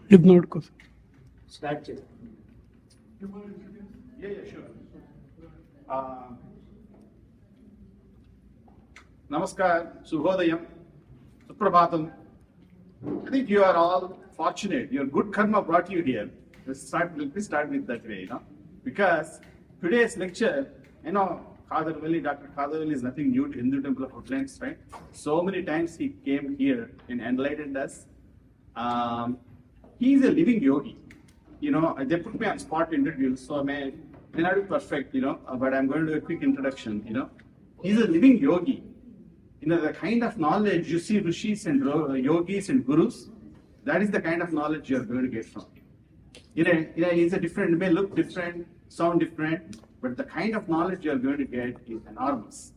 If not, course. Start it. Yeah, sure. Namaskar, Subhodayam, Suprabhatam. I think you are all fortunate. Your good karma brought you here. Let me start with that way, because today's lecture, Khadar Valli, Dr. Khadar Valli is nothing new to Hindu Temple of Woodlands, right? So many times he came here and enlightened us. He is a living yogi. They put me on spot to introduce, so I may not be perfect, but I'm going to do a quick introduction. He's a living yogi. The kind of knowledge you see rishis and yogis and gurus, that is the kind of knowledge you are going to get from him. He's a different, may look different, sound different, but the kind of knowledge you are going to get is enormous.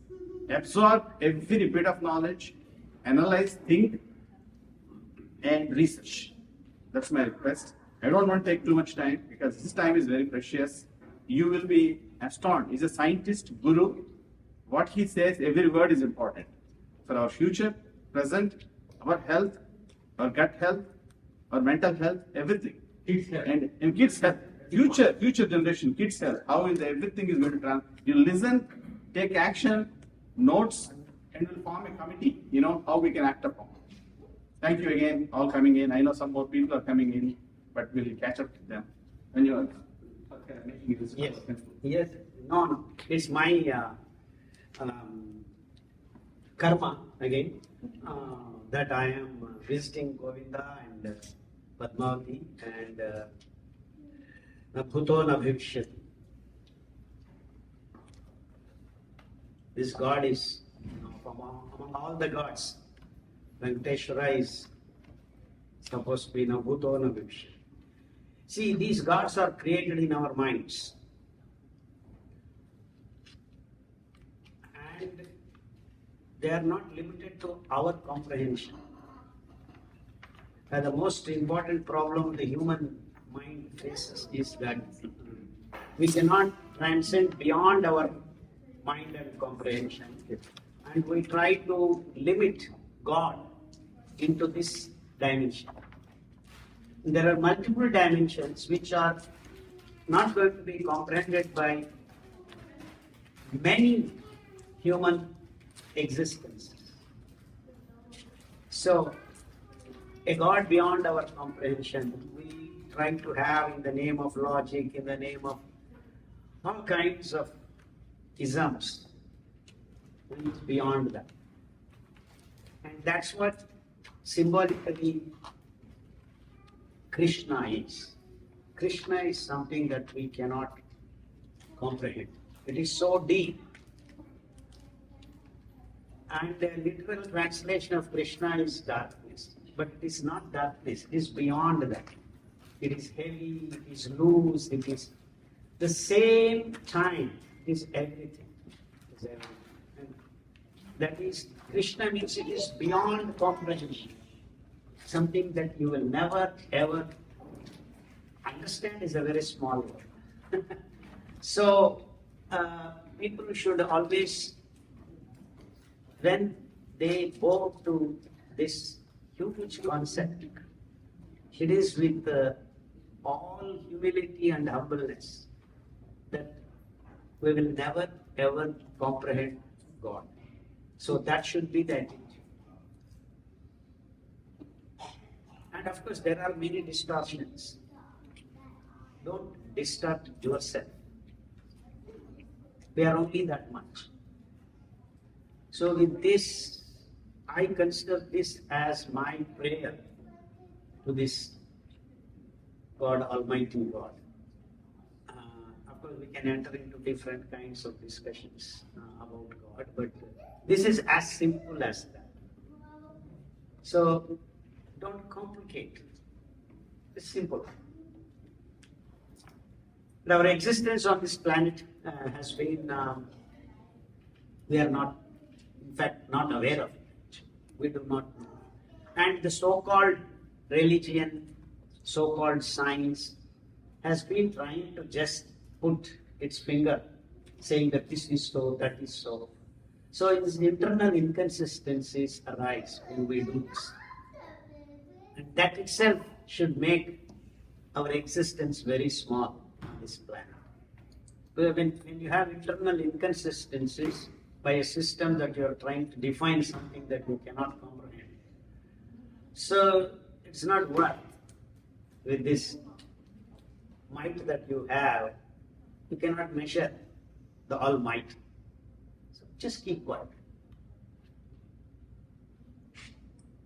Absorb every bit of knowledge, analyze, think, and research. That's my request. I don't want to take too much time because his time is very precious. You will be astonished. He's a scientist, guru. What he says, every word is important for our future, present, our health, our gut health, our mental health, everything. Kids health. And kids' health. Future generation, kids' health. How is everything is going to transform. You listen, take action, notes, and we'll form a committee, how we can act upon. Thank you again, all coming in. I know some more people are coming in, but we'll catch up with them. When you are making this. Yes. No. It's my karma again that I am visiting Govinda and Padmavati and Bhuto Nabhikshat. This God is among all the gods. Venkateshwara is supposed to be Bhuto Nabhikshat. See, these gods are created in our minds. And they are not limited to our comprehension. And the most important problem the human mind faces is that we cannot transcend beyond our mind and comprehension. And we try to limit God into this dimension. There are multiple dimensions which are not going to be comprehended by many human existences. So, a God beyond our comprehension, we try to have in the name of logic, in the name of all kinds of isms, which is beyond that. And that's what symbolically Krishna is. Krishna is something that we cannot comprehend. It is so deep. And the literal translation of Krishna is darkness. But it is not darkness, it is beyond that. It is heavy, it is loose, it is the same time, it is everything. It is everything. And that is, Krishna means it is beyond comprehension. Something that you will never ever understand is a very small word. So, people should always, when they go to this huge concept, it is with all humility and humbleness that we will never ever comprehend God. So that should be the attitude. And of course, there are many distortions. Don't distort yourself. We are only that much. So with this, I consider this as my prayer to this God, Almighty God. Of course, we can enter into different kinds of discussions about God, but this is as simple as that. So, don't complicate. It's simple. And our existence on this planet has been, we are not, in fact, not aware of it. We do not know. And the so-called religion, so-called science has been trying to just put its finger, saying that this is so, that is so. So these internal inconsistencies arise when we do this. And that itself should make our existence very small on this planet. When you have internal inconsistencies by a system that you are trying to define something that you cannot comprehend, so it's not worth with this might that you have. You cannot measure the all might. So just keep quiet.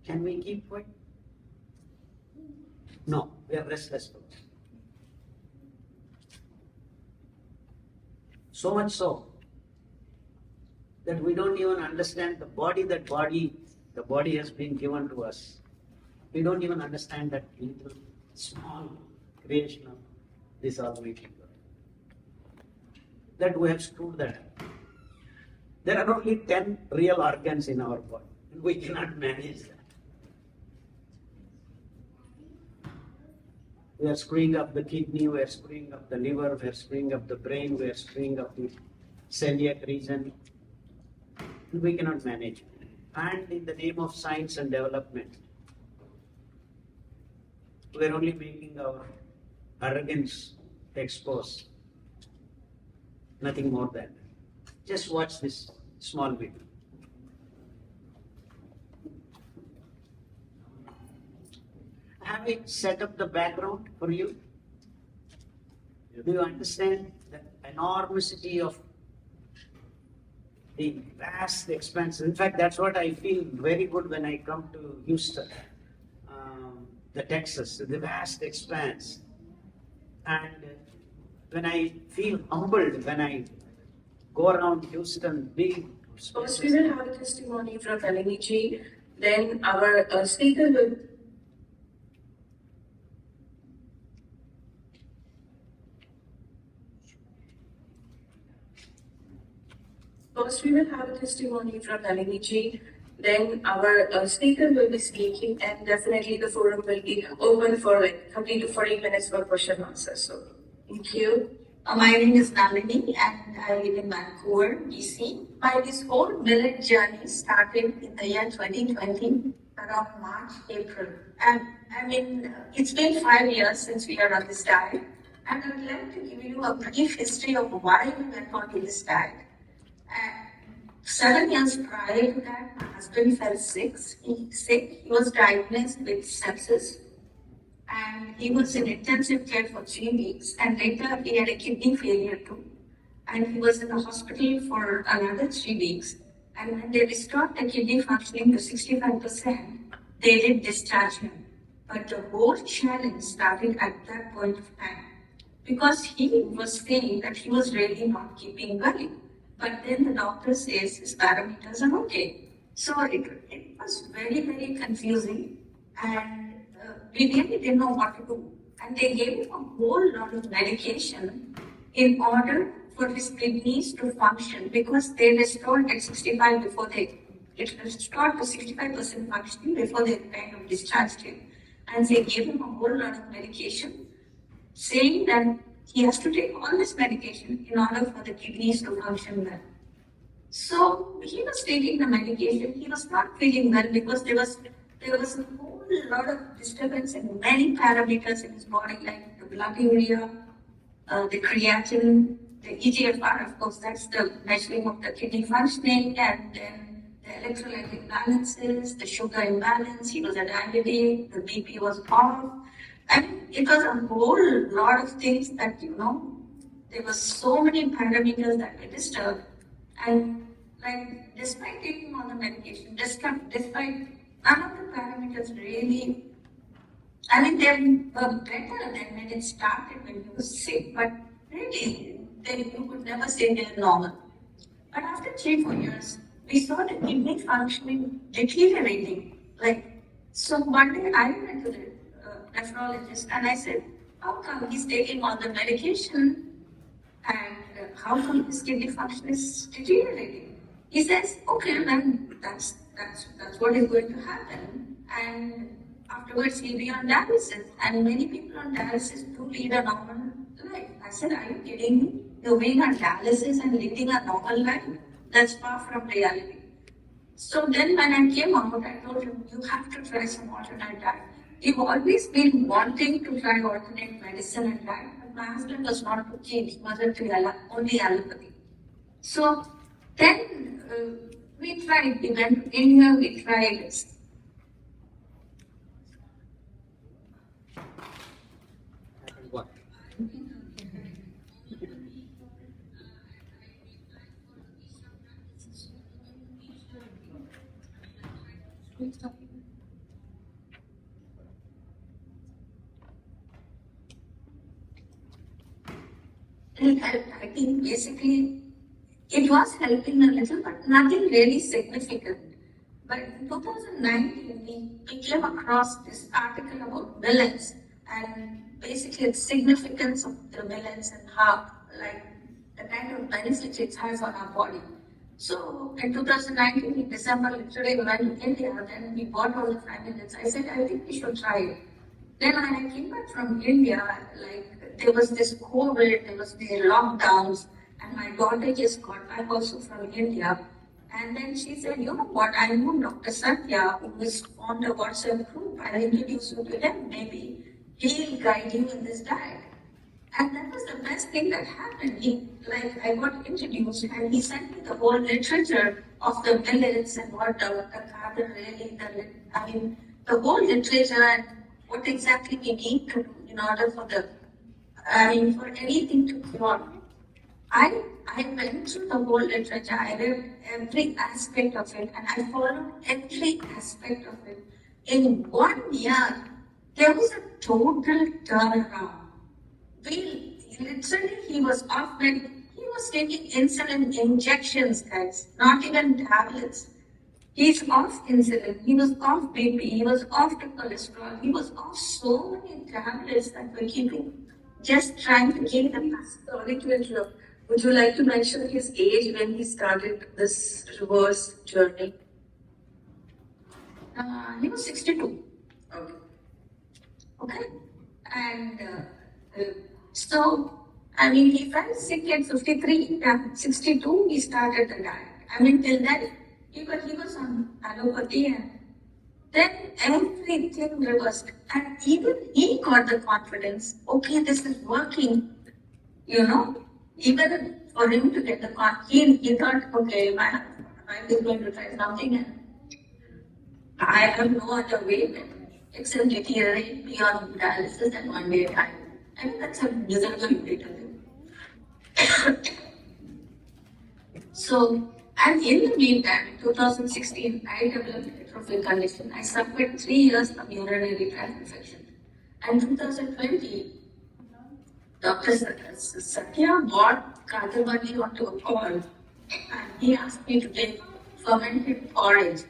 Can we keep quiet? No, we are restless folks. So much so that we don't even understand the body has been given to us. We don't even understand that little small creation of this Almighty God. That we have screwed that up. There are only 10 real organs in our body, and we cannot manage that. We are screwing up the kidney, we are screwing up the liver, we are screwing up the brain, we are screwing up the celiac region. And we cannot manage it. And in the name of science and development, we are only making our arrogance expose. Nothing more than that. Just watch this small video. Have I set up the background for you? Do you understand the enormity of the vast expanse? In fact, that's what I feel very good when I come to Houston, the Texas, the vast expanse. And when I feel humbled, when I go around Houston, big First, we will have a testimony from Nalini. Then our speaker will. First, we will have a testimony from Nalini. Then our speaker will be speaking, and definitely the forum will be open for like 30 to 40 minutes for question and answer. So, thank you. My name is Nalini and I live in Vancouver, BC. This whole millet journey started in the year 2020, around March, April. And it's been 5 years since we are on this diet. And I would like to give you a brief history of why we went on to this diet. 7 years prior to that, my husband fell sick. He was diagnosed with sepsis. And he was in intensive care for 3 weeks, and later he had a kidney failure too. And he was in the hospital for another 3 weeks. And when they restored the kidney functioning to 65%, they did discharge him. But the whole challenge started at that point of time, because he was saying that he was really not keeping well. But then the doctor says his parameters are okay. So it was very, very confusing. And we really didn't know what to do. And they gave him a whole lot of medication in order for his kidneys to function, because they restored at 65 before it restored to 65% functioning before they kind of discharged him. And they gave him a whole lot of medication, saying that he has to take all this medication in order for the kidneys to function well. So he was taking the medication. He was not feeling well because there was a whole lot of disturbance in many parameters in his body, like the blood urea, the creatinine, the EGFR, of course, that's the measuring of the kidney functioning, and then the electrolyte imbalances, the sugar imbalance. He was a diabetic, the BP was off. It was a whole lot of things that, there were so many parameters that were disturbed. And despite taking all the medication, despite none of the parameters really, they were better than when it started, when he was sick, but really, you could never say they're normal. But after 3-4 years, we saw the kidney functioning deteriorating. So one day I went to the nephrologist and I said, how come he's taking all the medication and how come his kidney function is deteriorating? He says, okay, then that's what is going to happen. And afterwards he'll be on dialysis. And many people on dialysis do lead a normal life. I said, are you kidding me? You're being on dialysis and leading a normal life? That's far from reality. So then when I came out, I told him, you have to try some alternate diet. we've always been wanting to try alternate medicine and diet, but my husband was not too keen. He wasn't to only allopathy. So then we tried. We went to India. We tried. What? I think basically it was helping a little, but nothing really significant. But in 2019, we came across this article about millets and basically the significance of the millets and how, like, the kind of benefits it has on our body. So in 2019, in December, literally we went to India, then we bought all the 5 millets. I said, I think we should try it. Then when I came back from India, like there was this COVID, there was the lockdowns, and my daughter just got back also from India. And then she said, you know what, I know Dr. Satya, who is on the WhatsApp group. I'll introduce you to him. Maybe he'll guide you in this diet. And that was the best thing that happened. I got introduced and he sent me the whole literature of the millets and what Dr. Khadar really, the whole literature and what exactly we need to do in order for for anything to cure. I went through the whole literature, I read every aspect of it, and I followed every aspect of it. In 1 year, there was a total turnaround. He was off he was taking insulin injections, guys, not even tablets. He's off insulin, he was off BP, he was off the cholesterol, he was off so many tablets that were keeping, just trying to keep them. Sorry to interrupt. Would you like to mention his age when he started this reverse journey? He was 62. Okay. Okay. And he fell sick at 53. Yeah, 62, he started the diet. Till then, he was on allopathy and then everything reversed. And even he got the confidence, okay, this is working, even for him to get the confidence, he thought, okay, my wife is going to try something and I have no other way except deteriorate beyond dialysis and 1 day time. That's a miserable way to live. So, and in the meantime, in 2016, I developed a trophic condition. I suffered 3 years from urinary tract infection. And 2020, Dr. Satya brought Khadar Valli onto a call and he asked me to take fermented porridge.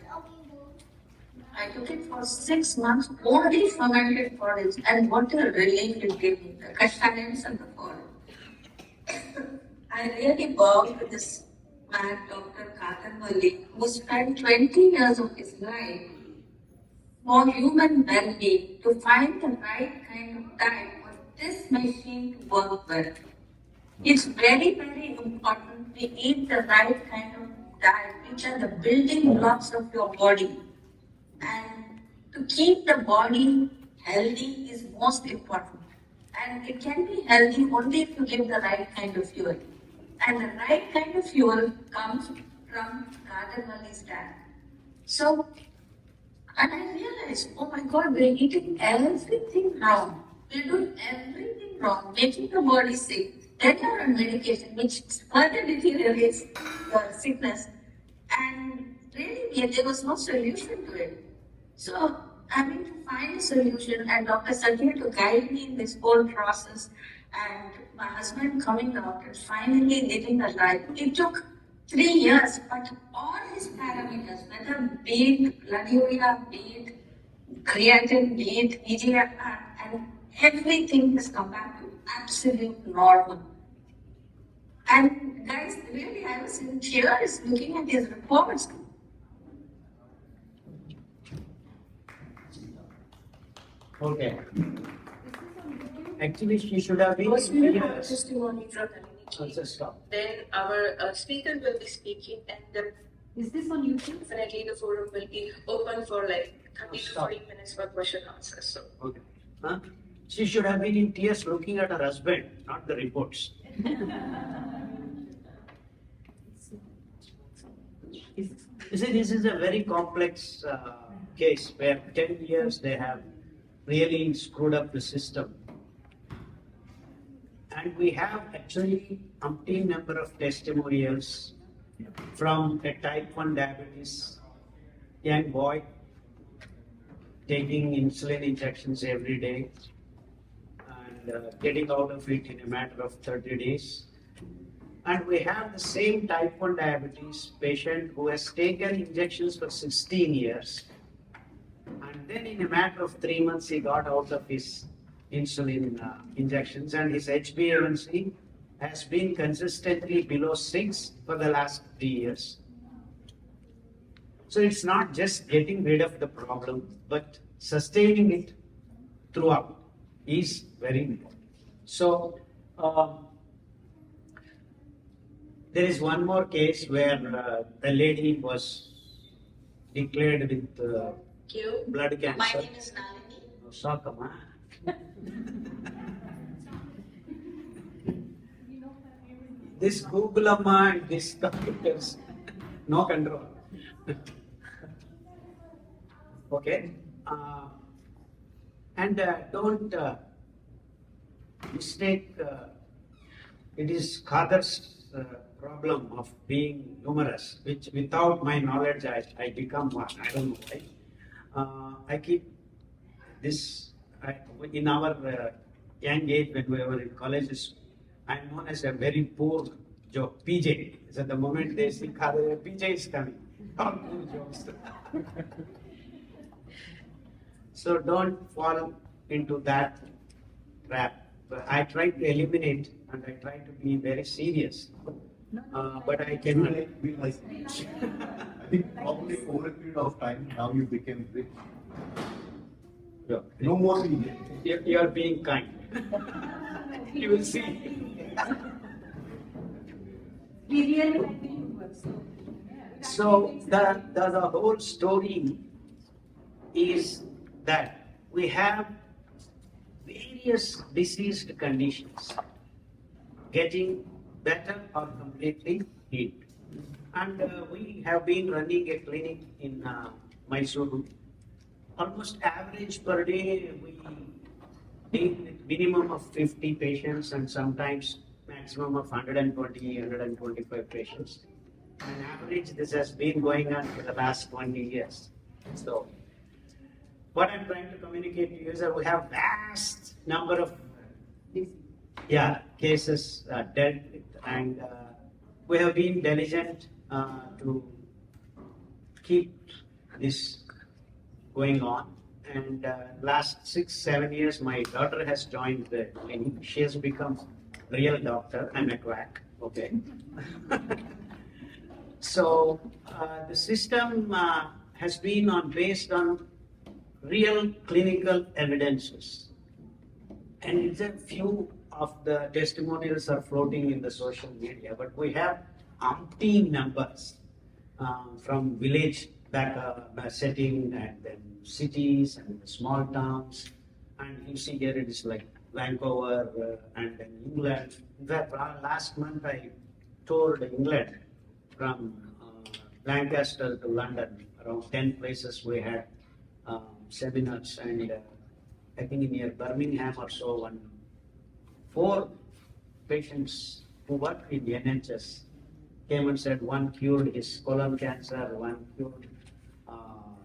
I took it for 6 months, only fermented porridge, and what a relief it gave me, the kashayams and the porridge. I really bowed to this man, Dr. Khadar Valli, who spent 20 years of his life for human well-being to find the right kind of diet for this machine to work well. It's very, very important to eat the right kind of diet, which are the building blocks of your body. And to keep the body healthy is most important. And it can be healthy only if you give the right kind of fuel. And the right kind of fuel comes from Khadar Valli's diet. So, and I realized, oh my God, we're eating everything wrong. We're doing everything wrong, making the body sick. Then you're on medication, which further deteriorates your sickness. And really, there was no solution to it. So, to find a solution, and Dr. Satya to guide me in this whole process, and my husband coming out and finally living a life. It took 3 years, but all his parameters, whether be it blood urea, be it creatine, be it EGFR, and everything has come back to absolute normal. And guys, really, I was in tears looking at his reports. Okay. Actually, she should have been First, we will have a here. testimony from Also stop. Then our speaker will be speaking, and the Is this on YouTube? Definitely the forum will be open for like 30 to 40 minutes for question answers. So Okay. Huh? She should have been in tears looking at her husband, not the reports. You see, this is a very complex case where 10 years they have really screwed up the system. And we have actually umpteen number of testimonials from a type 1 diabetes young boy taking insulin injections every day and getting out of it in a matter of 30 days. And we have the same type 1 diabetes patient who has taken injections for 16 years. And then in a matter of 3 months, he got out of his insulin injections and his HbA1c has been consistently below 6 for the last 3 years. So it's not just getting rid of the problem, but sustaining it throughout is very important. So there is one more case where a lady was declared with you. blood My cancer. name is Nalini. Sakama. This Google Amma and this computers, no control. Okay, and don't mistake. It is Khadar's problem of being humorous, which without my knowledge I become one. I don't know why. I keep this in our young age when we were in colleges. I'm known as a very poor joke, PJ. So the moment they see Khadar, PJ is coming. All poor jokes. So don't fall into that trap. I try to eliminate and I try to be very serious. But I cannot. I think probably over a period of time now you became rich. No more media. You are being kind. You will see. We really like the humor. So the whole story is that we have various diseased conditions getting better or completely healed. And we have been running a clinic in Mysuru. Almost average per day we deal with minimum of 50 patients and sometimes maximum of 120, 125 patients. On average, this has been going on for the last 20 years. So, what I'm trying to communicate to you is that we have vast number of cases dealt with, and we have been diligent to keep this going on. And last 6-7 years, my daughter has joined the clinic. She has become a real doctor. I'm a quack. Okay. So the system has been based on real clinical evidences, and it's a few of the testimonials are floating in the social media, but we have umpteen numbers from village back setting and then cities and small towns, and you see here it is like Vancouver and then England. In fact, last month I toured England from Lancaster to London, around 10 places we had seminars, and I think near Birmingham or so, 4 patients who work in the NHS came and said one cured his colon cancer, one cured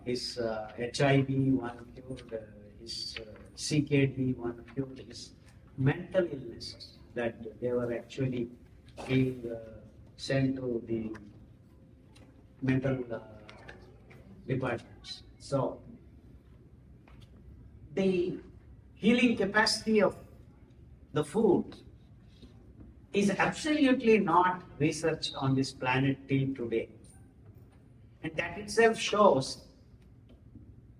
his HIV, one cured his CKD, one cured his mental illnesses, that they were actually being sent to the mental departments. So the healing capacity of the food is absolutely not researched on this planet till today. And that itself shows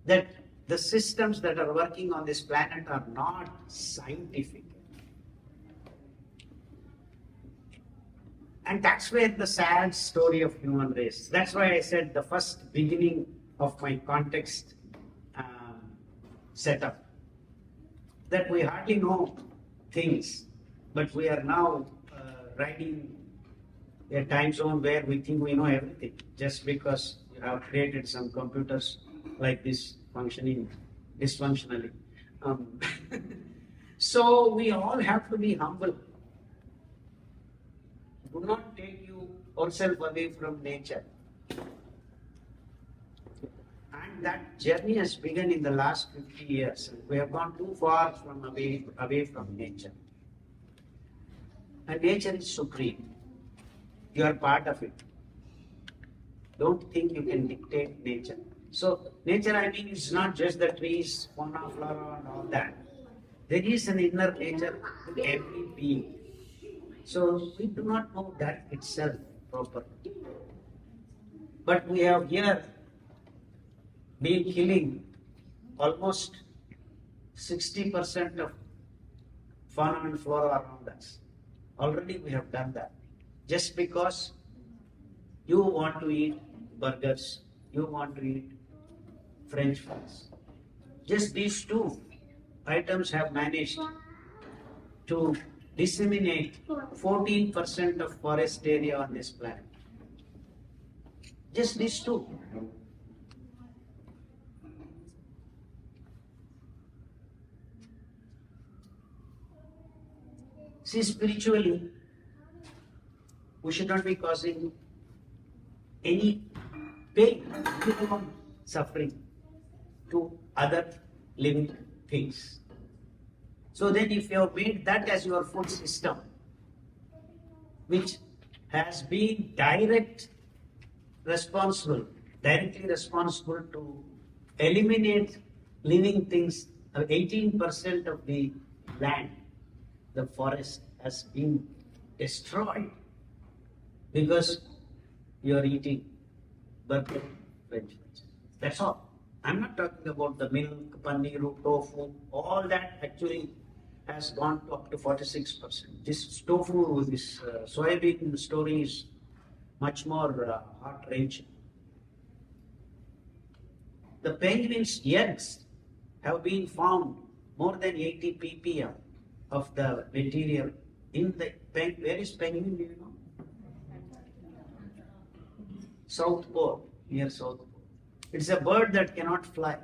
that the systems that are working on this planet are not scientific. And that's where the sad story of human race. That's why I said the first beginning of my context setup, that we hardly know things, but we are now riding a time zone where we think we know everything just because you have created some computers like this functioning dysfunctionally. So we all have to be humble. Do not take yourself away from nature. And that journey has begun in the last 50 years. We have gone too far from away from nature. And nature is supreme. You are part of it. Don't think you can dictate nature. So nature, I mean, is not just the trees, fauna, flora, and all that. There is an inner nature to every being. So we do not know that itself properly. But we have here been killing almost 60% of fauna and flora around us. Already we have done that. Just because you want to eat burgers, you want to eat French fries. Just these two items have managed to disseminate 14% of forest area on this planet. Just these two. See, spiritually, we should not be causing any pain, minimum suffering to other living things. So then if you have made that as your food system, which has been directly responsible to eliminate living things, 18% of the land, the forest has been destroyed because you are eating burger, French fries. That's all. I'm not talking about the milk, paneer, tofu, all that actually has gone up to 46%. This tofu, this soybean story is much more heart-wrenching. The penguins' eggs have been found more than 80 ppm of the material in the penguin. Where is penguin, do you know? South Pole, near South Pole. It's a bird that cannot fly.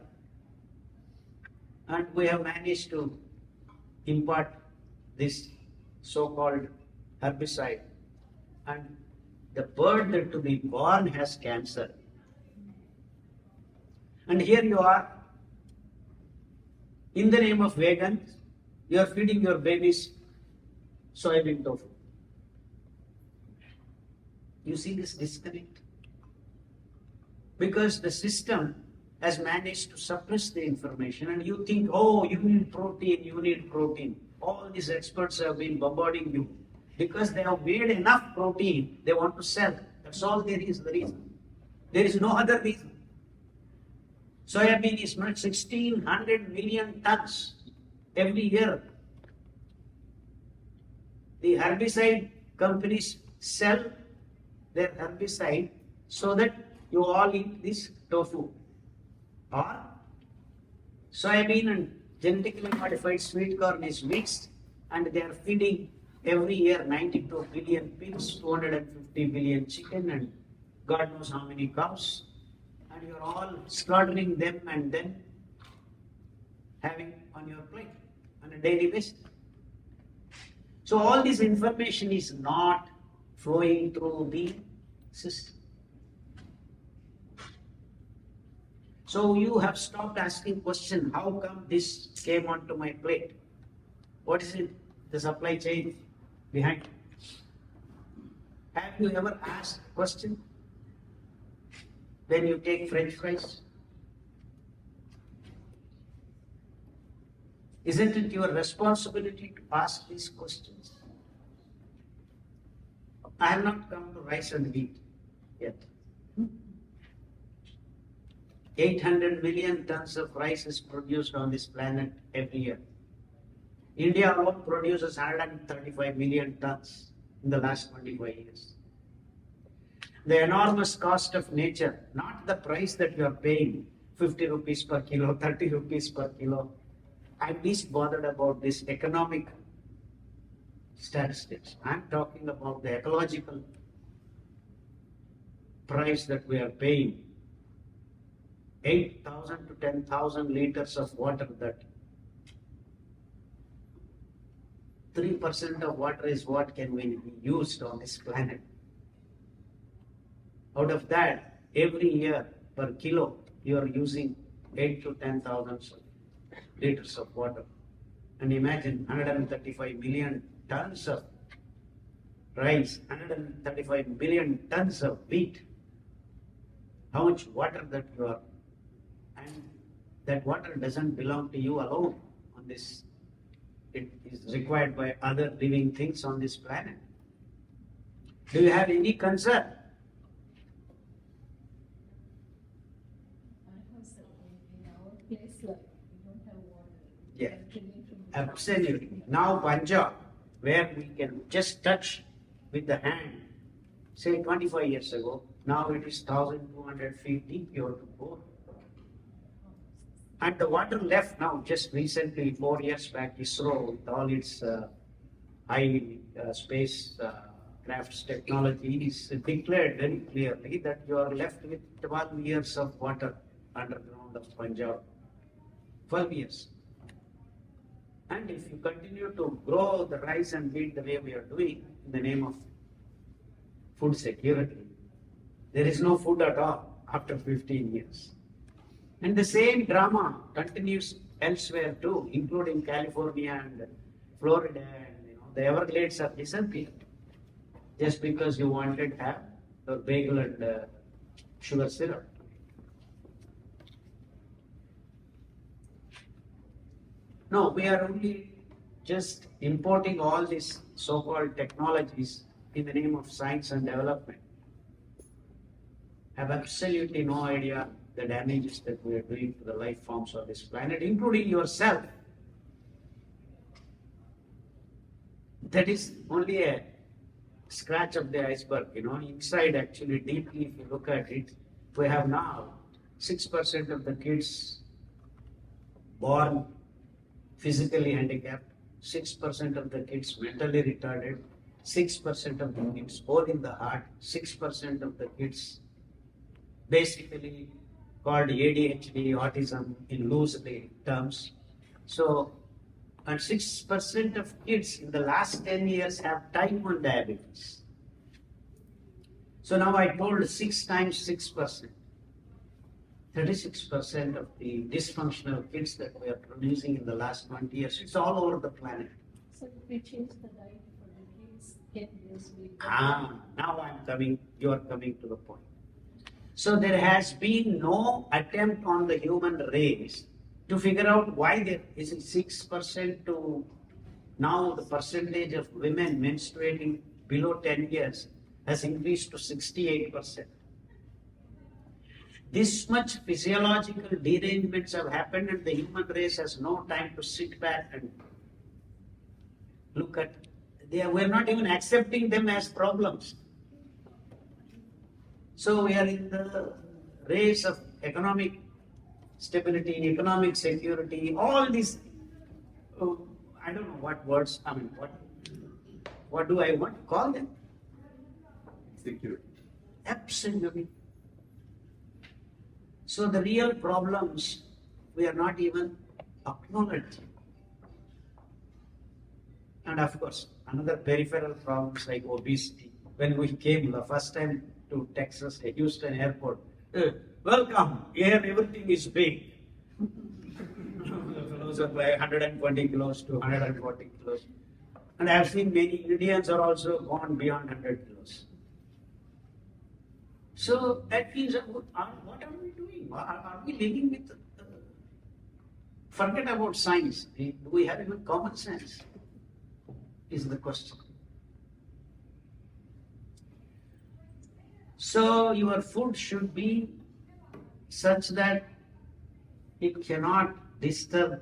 And we have managed to impart this so-called herbicide. And the bird that to be born has cancer. And here you are, in the name of vegans, you are feeding your babies soybean tofu. You see this disconnect? Because the system has managed to suppress the information, and you think, oh, you need protein, you need protein. All these experts have been bombarding you. Because they have made enough protein, they want to sell. That's all there is, the reason. There is no other reason. Soybean is made 1,600 million tons every year. The herbicide companies sell their herbicide so that you all eat this tofu. Or soybean and genetically modified sweet corn is mixed, and they are feeding every year 92 billion pigs, 250 billion chicken, and God knows how many cows. And you're all slaughtering them and then having on your plate on a daily basis. So all this information is not flowing through the system. So you have stopped asking question, how come this came onto my plate? What is it, the supply chain behind? Have you ever asked question when you take French fries? Isn't it your responsibility to ask these questions? I have not come to rice and wheat yet. 800 million tons of rice is produced on this planet every year. India alone produces 135 million tons. in the last 25 years. The enormous cost of nature, not the price that you are paying, 50 rupees per kilo, 30 rupees per kilo. I'm least bothered about this economic statistics. I'm talking about the ecological price that we are paying. 8,000 to 10,000 liters of water, that 3% of water is what can be used on this planet. Out of that, every year per kilo, you are using 8 to 10,000 liters of water. And imagine 135 million tons of rice, 135 million tons of wheat. How much water that you are, and that water doesn't belong to you alone on this. It is required by other living things on this planet. Do you have any concern? In our place, like, we don't have water. Yeah. Drinking from the Absolutely. Now Punjab, where we can just touch with the hand, say 25 years ago, now it is 1,200 feet deep you have to bore. And the water left now, just recently, 4 years back, ISRO, with all its high space crafts technology, is declared very clearly that you are left with 12 years of water underground of Punjab. 12 years. And if you continue to grow the rice and wheat the way we are doing in the name of food security, there is no food at all after 15 years. And the same drama continues elsewhere too, including California and Florida, and the Everglades have disappeared just because you wanted to have your bagel and sugar syrup. No, we are only just importing all these so-called technologies in the name of science and development. Have absolutely no idea the damages that we are doing to the life forms of this planet, including yourself. That is only a scratch of the iceberg, Inside, actually, deeply, if you look at it, we have now 6% of the kids born physically handicapped, 6% of the kids mentally retarded, 6% of the kids both in the heart, 6% of the kids basically called ADHD, autism in loosely terms. So, and 6% of kids in the last 10 years have type 1 diabetes. So now I told 6 times 6%. 36% of the dysfunctional kids that we are producing in the last 20 years, it's all over the planet. So if we change the diet for the kids, can this be? Now you are coming to the point. So there has been no attempt on the human race to figure out why there is 6% to now the percentage of women menstruating below 10 years has increased to 68%. This much physiological derangements have happened and the human race has no time to sit back and look at. We're not even accepting them as problems. So we are in the race of economic stability, economic security, all these, I don't know what words, what do I want to call them? Security. Absolutely. So the real problems, we are not even acknowledging. And of course, another peripheral problems like obesity. When we came the first time to Texas, Houston airport, welcome, here everything is big. The fellows are like 120 kilos to 140 kilos. And I have seen many Indians are also gone beyond 100 kilos. So that means, what are we doing? Are we living with, forget about science, do we have even common sense? Is the question. So your food should be such that it cannot disturb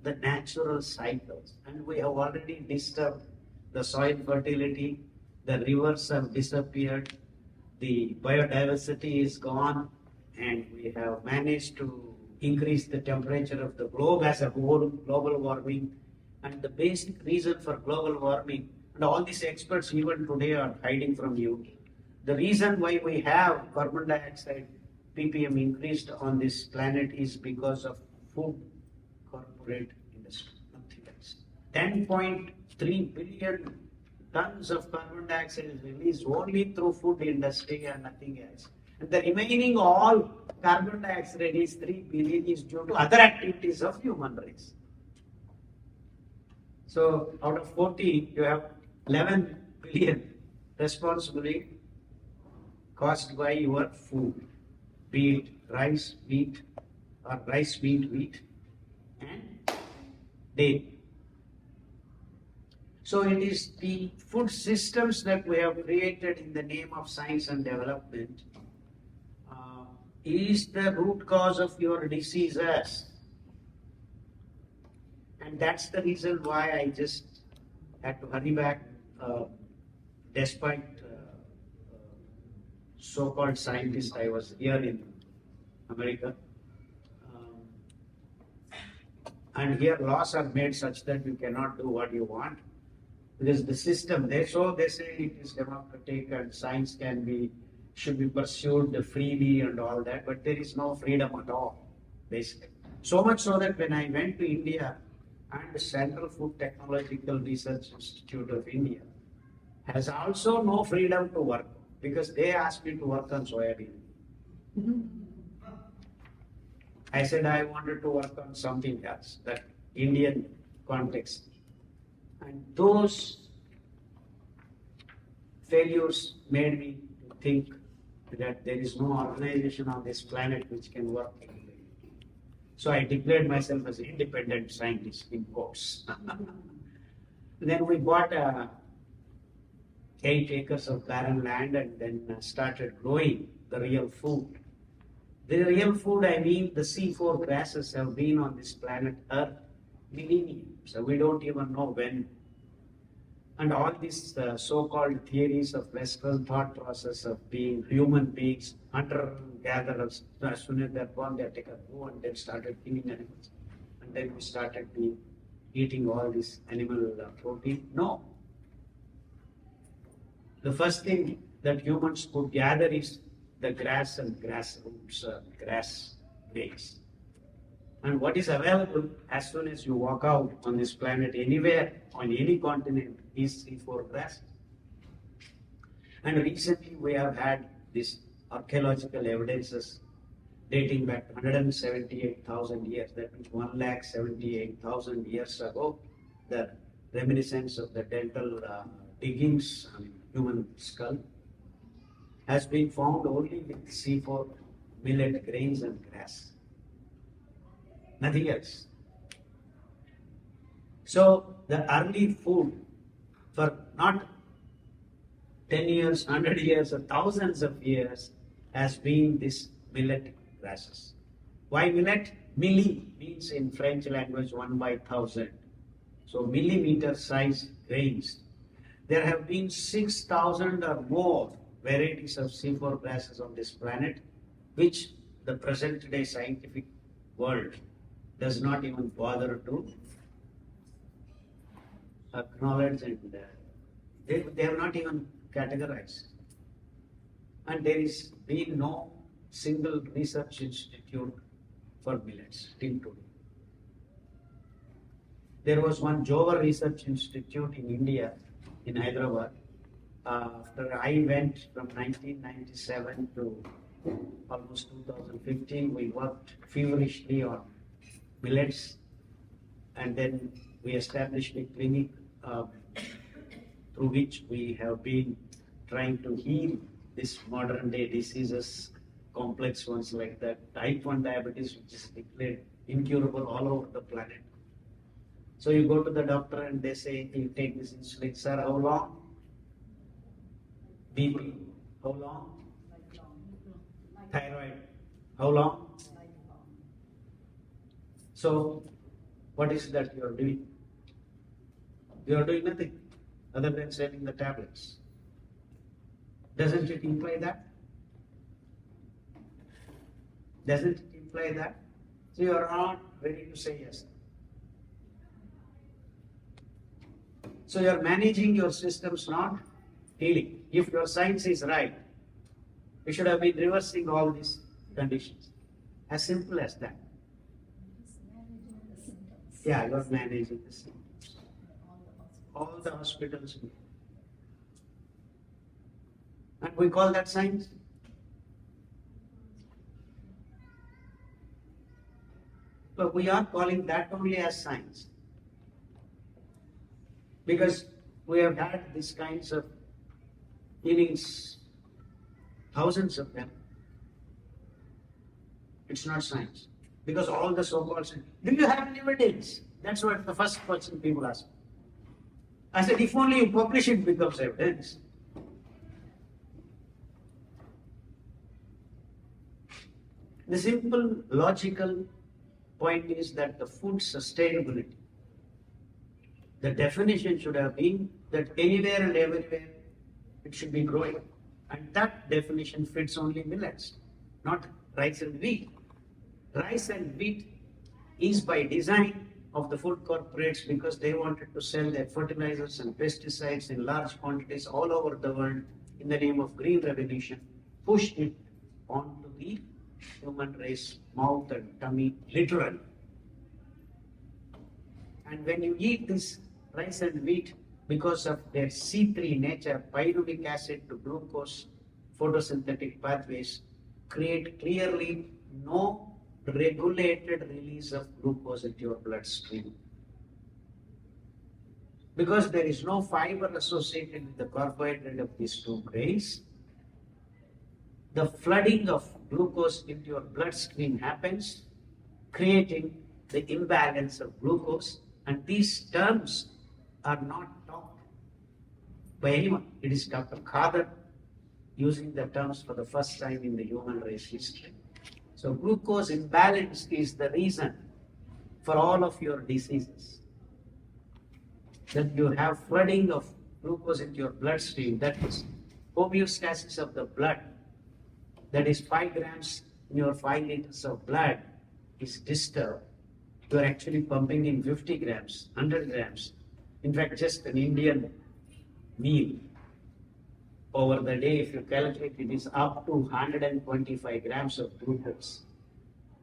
the natural cycles. And we have already disturbed the soil fertility, the rivers have disappeared, the biodiversity is gone, and we have managed to increase the temperature of the globe as a whole, global warming. And the basic reason for global warming, and all these experts even today are hiding from you, the reason why we have carbon dioxide ppm increased on this planet is because of food corporate industry, nothing else. 10.3 billion tons of carbon dioxide is released only through food industry and nothing else. And the remaining all carbon dioxide released 3 billion is due to other activities of human race. So out of 40, you have 11 billion responsibly caused by your food, be it rice, wheat, or rice, wheat, and dairy. So it is the food systems that we have created in the name of science and development is the root cause of your diseases. And that's the reason why I just had to hurry back, despite so-called scientists. I was here in America. And here laws are made such that you cannot do what you want. Because the system, they say it is democratic and science should be pursued freely and all that, but there is no freedom at all, basically. So much so that when I went to India, and the Central Food Technological Research Institute of India has also no freedom to work because they asked me to work on soybean. I said I wanted to work on something else, that Indian context. And those failures made me think that there is no organization on this planet which can work. So I declared myself as an independent scientist, in quotes. Then we bought 8 acres of barren land and then started growing the real food. The real food, I mean the C4 grasses have been on this planet Earth millennia. So we don't even know when. And all these so-called theories of Western thought process of being human beings, hunter-gatherers, as soon as they're born, they take a bow and then started killing animals. And then we started eating all this animal protein. No. The first thing that humans could gather is the grass and grass roots, grass base. And what is available as soon as you walk out on this planet, anywhere, on any continent, is C4 grass. And recently we have had this archaeological evidences dating back 178,000 years, that means 178,000 years ago, the reminiscence of the dental diggings, human skull, has been found only with C4 millet grains and grass. Nothing else. So the early food for not 10 years, 100 years, or thousands of years has been this millet grasses. Why millet? Milli means in French language 1/1000. So millimeter size grains. There have been 6,000 or more varieties of C4 grasses on this planet, which the present day scientific world does not even bother to acknowledge, and they have not even categorized. And there is been no single research institute for millets till today. There was one Jover Research Institute in India, in Hyderabad. After I went from 1997 to almost 2015, we worked feverishly on millets, and then we established a clinic through which we have been trying to heal these modern day diseases, complex ones like that, type 1 diabetes, which is declared incurable all over the planet. So you go to the doctor and they say, you take this insulin, sir, how long? BP, how long? Thyroid, how long? So, what is that you are doing? You are doing nothing other than selling the tablets. Doesn't it imply that? Doesn't it imply that? So you are not ready to say yes. So you are managing your systems, not healing. If your science is right, you should have been reversing all these conditions. As simple as that. Just managing the symptoms. Yeah, you are managing the symptoms. All the hospitals. All the hospitals. And we call that science. But we are calling that only as science. Because we have had these kinds of healings, thousands of them. It's not science. Because all the so-called science. Do you have any evidence? That's what the first question people ask. I said, if only you publish it becomes evidence. The simple logical point is that the food sustainability, the definition should have been that anywhere and everywhere it should be growing. And that definition fits only millets, not rice and wheat. Rice and wheat is by design of the food corporates because they wanted to sell their fertilizers and pesticides in large quantities all over the world in the name of green revolution, pushed it onto the human race mouth and tummy literally. And when you eat this rice and wheat, because of their C3 nature, pyruvic acid to glucose photosynthetic pathways create clearly no regulated release of glucose into your bloodstream. Because there is no fiber associated with the carbohydrate of these two grains, the flooding of glucose into your bloodstream happens, creating the imbalance of glucose, and these terms are not taught by anyone. It is Dr. Khadar using the terms for the first time in the human race history. So glucose imbalance is the reason for all of your diseases. That you have flooding of glucose into your bloodstream, that is homeostasis of the blood, that is 5 grams in your 5 liters of blood is disturbed. You are actually pumping in 50 grams, 100 grams. In fact, just an Indian meal over the day, if you calculate, it is up to 125 grams of glucose,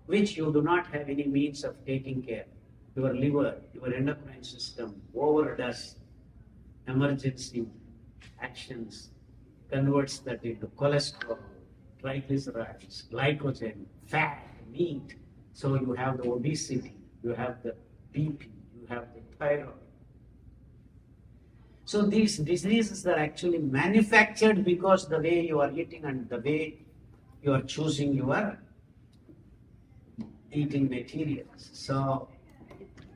which you do not have any means of taking care. Your liver, your endocrine system overdoes emergency actions, converts that into cholesterol, triglycerides, glycogen, fat, meat. So you have the obesity, you have the BP, you have the thyroid. So these diseases are actually manufactured because the way you are eating and the way you are choosing your eating materials. So,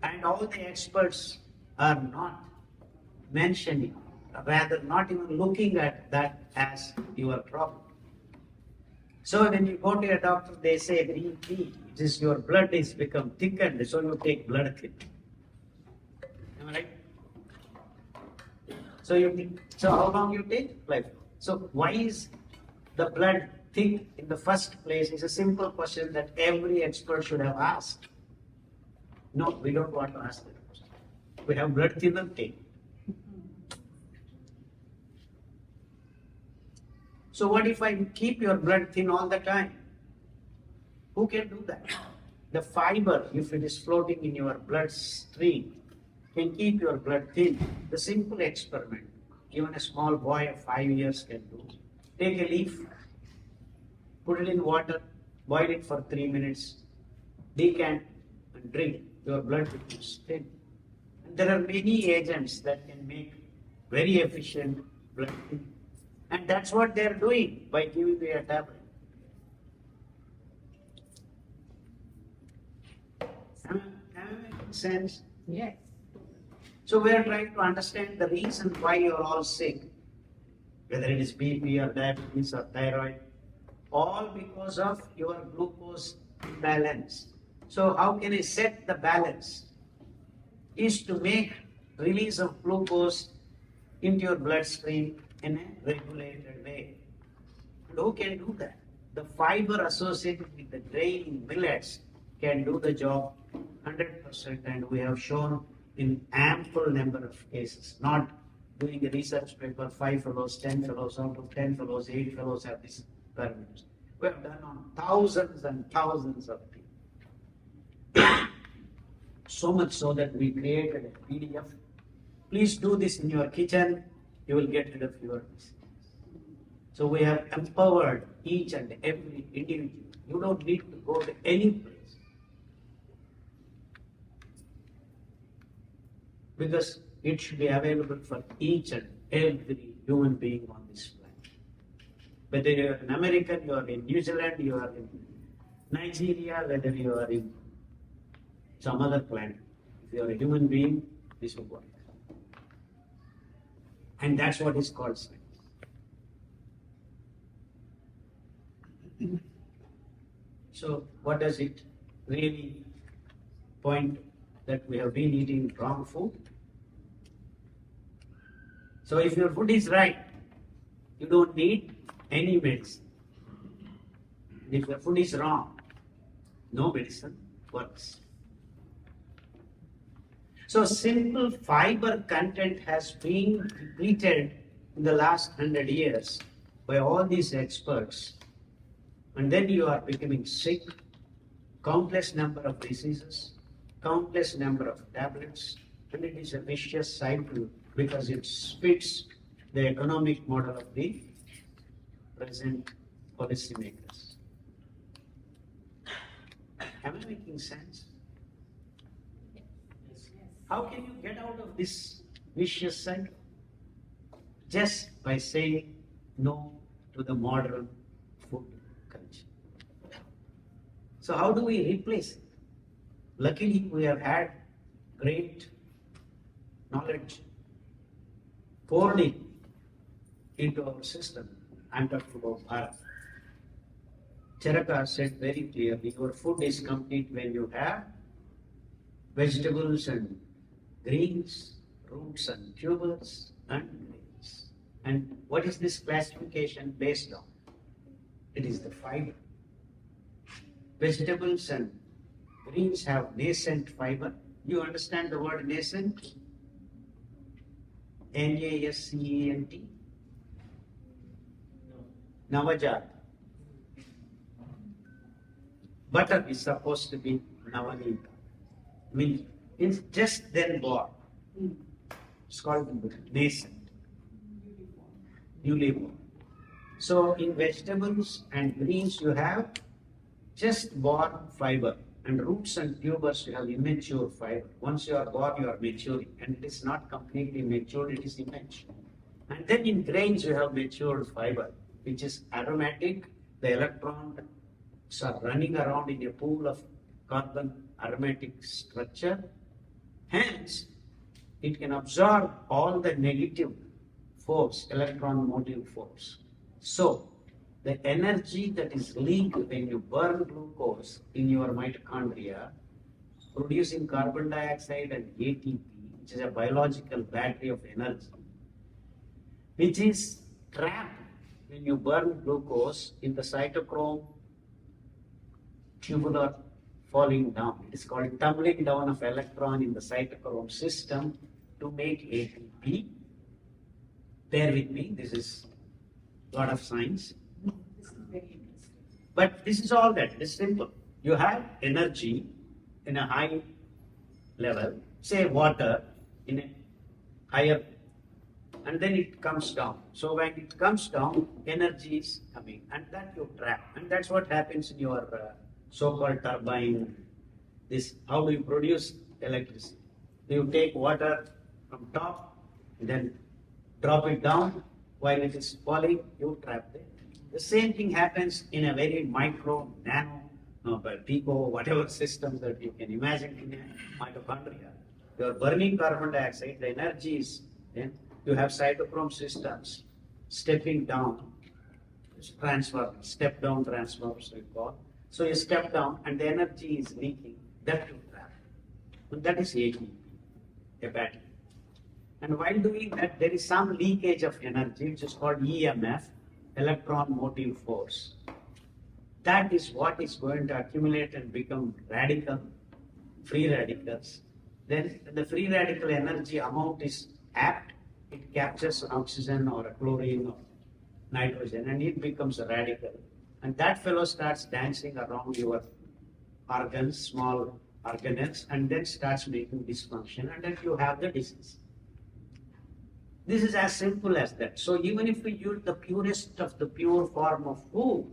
and all the experts are not mentioning, rather not even looking at that as your problem. So when you go to a doctor, they say green tea, it is your blood is become thickened, so you take blood thin. Am I right? So how long you take? Life. So why is the blood thick in the first place? Is a simple question that every expert should have asked. No, we don't want to ask that question. We have blood thinner take. So what if I keep your blood thin all the time? Who can do that? The fiber, if it is floating in your bloodstream, can keep your blood thin. The simple experiment, even a small boy of 5 years can do. Take a leaf, put it in water, boil it for 3 minutes, decant and drink. Your blood becomes thin. And there are many agents that can make very efficient blood thin. And that's what they're doing by giving you a tablet. Am I making sense? Yes. So we are trying to understand the reason why you are all sick, whether it is BP or diabetes or thyroid, all because of your glucose imbalance. So how can I set the balance? Is to make release of glucose into your bloodstream in a regulated way. And who can do that? The fiber associated with the grain in millets can do the job 100%, and we have shown in ample number of cases, not doing a research paper, 5 fellows, 10 fellows, out of 10 fellows, 8 fellows have these parameters. We have done on thousands and thousands of people. So much so that we created a PDF. Please do this in your kitchen, you will get rid of your disease. So we have empowered each and every individual. You don't need to go to any place. Because it should be available for each and every human being on this planet. Whether you are an American, you are in New Zealand, you are in Nigeria, whether you are in some other planet. If you are a human being, this will work. And that's what is called science. So what does it really point that we have been eating wrong food? So if your food is right, you don't need any medicine. If your food is wrong, no medicine works. So simple fiber content has been depleted in the last 100 years by all these experts. And then you are becoming sick, countless number of diseases, countless number of tablets, and it is a vicious cycle because it fits the economic model of the present policymakers. Am I making sense? How can you get out of this vicious cycle? Just by saying no to the modern food culture. So how do we replace it? Luckily, we have had great knowledge poured into our system. I'm talking about Bharat. Charaka said very clearly, your food is complete when you have vegetables and greens, roots and tubers and grains. And what is this classification based on? It is the fiber. Vegetables and greens have nascent fiber. You understand the word nascent? Nascent. Navajat. Butter is supposed to be Navanita. Milk. It's just then born. It's called nascent. Newly born. So in vegetables and greens you have just born fiber, and roots and tubers you have immature fiber. Once you are born, you are maturing, and it is not completely matured, it is immature. And then in grains you have matured fiber, which is aromatic. The electrons are running around in a pool of carbon aromatic structure. Hence, it can absorb all the negative force, electron motive force. So, the energy that is leaked when you burn glucose in your mitochondria, producing carbon dioxide and ATP, which is a biological battery of energy, which is trapped when you burn glucose in the cytochrome tubular falling down. It is called tumbling down of electron in the cytochrome system to make ATP. Bear with me, this is a lot of science. But this is all that, it is simple. You have energy in a high level, say water in a higher, and then it comes down. So when it comes down, energy is coming, and that you trap. And that's what happens in your so-called turbine. This, how do you produce electricity? You take water from top, then drop it down. While it is falling, you trap it. The same thing happens in a very micro, nano, pico, whatever systems that you can imagine in a mitochondria. You are burning carbon dioxide, the energy is, then you have cytochrome systems stepping down, transfer, step down transfers we call. So you step down and the energy is leaking, that you trap. And that is ATP, a battery. And while doing that, there is some leakage of energy, which is called EMF, electron motive force. That is what is going to accumulate and become radical, free radicals. Then the free radical energy amount is apt, it captures oxygen or a chlorine or nitrogen and it becomes a radical. And that fellow starts dancing around your organs, small organelles, and then starts making dysfunction, and then you have the disease. This is as simple as that. So even if we use the purest of the pure form of food,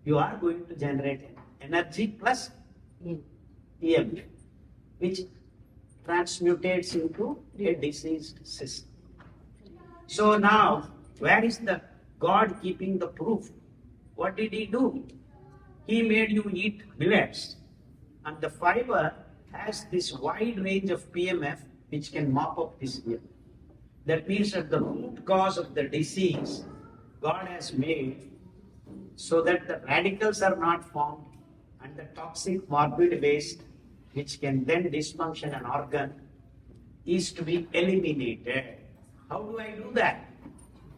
you are going to generate energy plus EMF, which transmutates into a diseased system. So now, where is the God keeping the proof? What did he do? He made you eat millets. And the fiber has this wide range of PMF which can mop up this EMF. That means that the root cause of the disease God has made so that the radicals are not formed and the toxic morbid waste which can then dysfunction an organ is to be eliminated. How do I do that?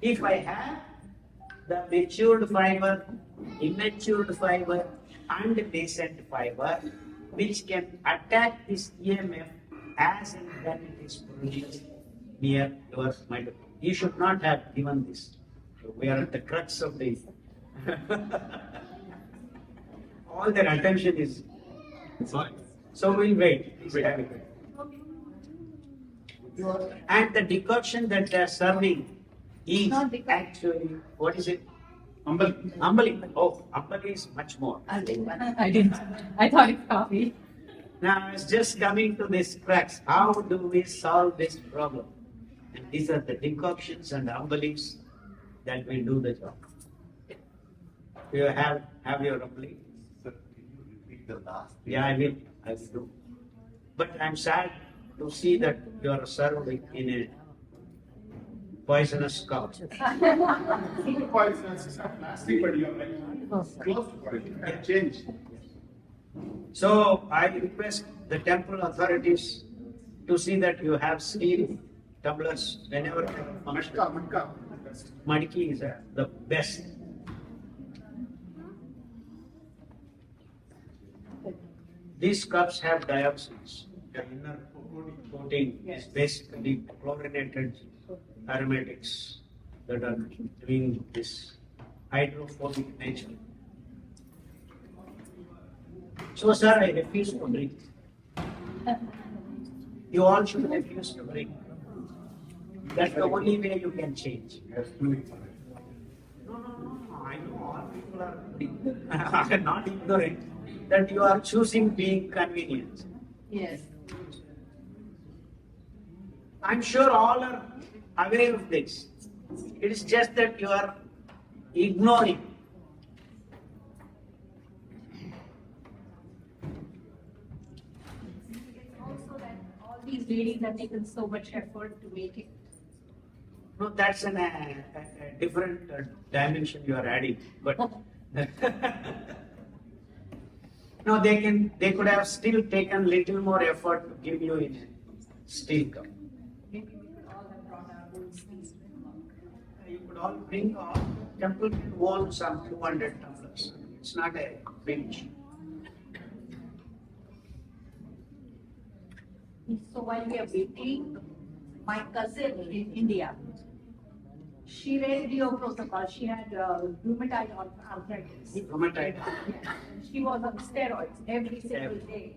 If I have the matured fiber, immatured fiber and nascent fiber which can attack this EMF as and when it is produced near your mitochondria. You should not have given this. We are at the crux of the all their attention is Sorry. so we'll wait. Please have it. And the decoction that they are serving is actually, what is it? Ambali. Oh, Ambali is much more. I didn't. I thought it's coffee. Now it's just coming to this cracks. How do we solve this problem? And these are the decoctions and ambalis that will do the job. You have your ambali? Sir, can you repeat the last? Yeah, I will do. But I'm sad to see that you are served in a poisonous cup. Super poisonous, it's not plastic, but you're like close to poison. Can change. So I request the temple authorities to see that you have steel tumblers whenever you function. Matka. Madki is the best. These cups have dioxins. The inner coating is basically chlorinated aromatics that are doing this hydrophobic nature. So, sir, I refuse to drink. You all should refuse to drink. That's the only way you can change. Yes, please. No. I know all people are not ignorant that you are choosing being convenient. Yes. I'm sure all are aware of this. It is just that you are ignoring. Also that all these ladies have taken so much effort to make it. No, that's a different dimension you are adding. But no, they could have still taken little more effort to give you in a steel cup. Maybe we could all have brought our own skills. You could all bring temple can hold some 200 tumblers. It's not a big issue. So while we are waiting, my cousin in India, she read your protocol. She had rheumatoid arthritis. Rheumatoid. She was on steroids every single day.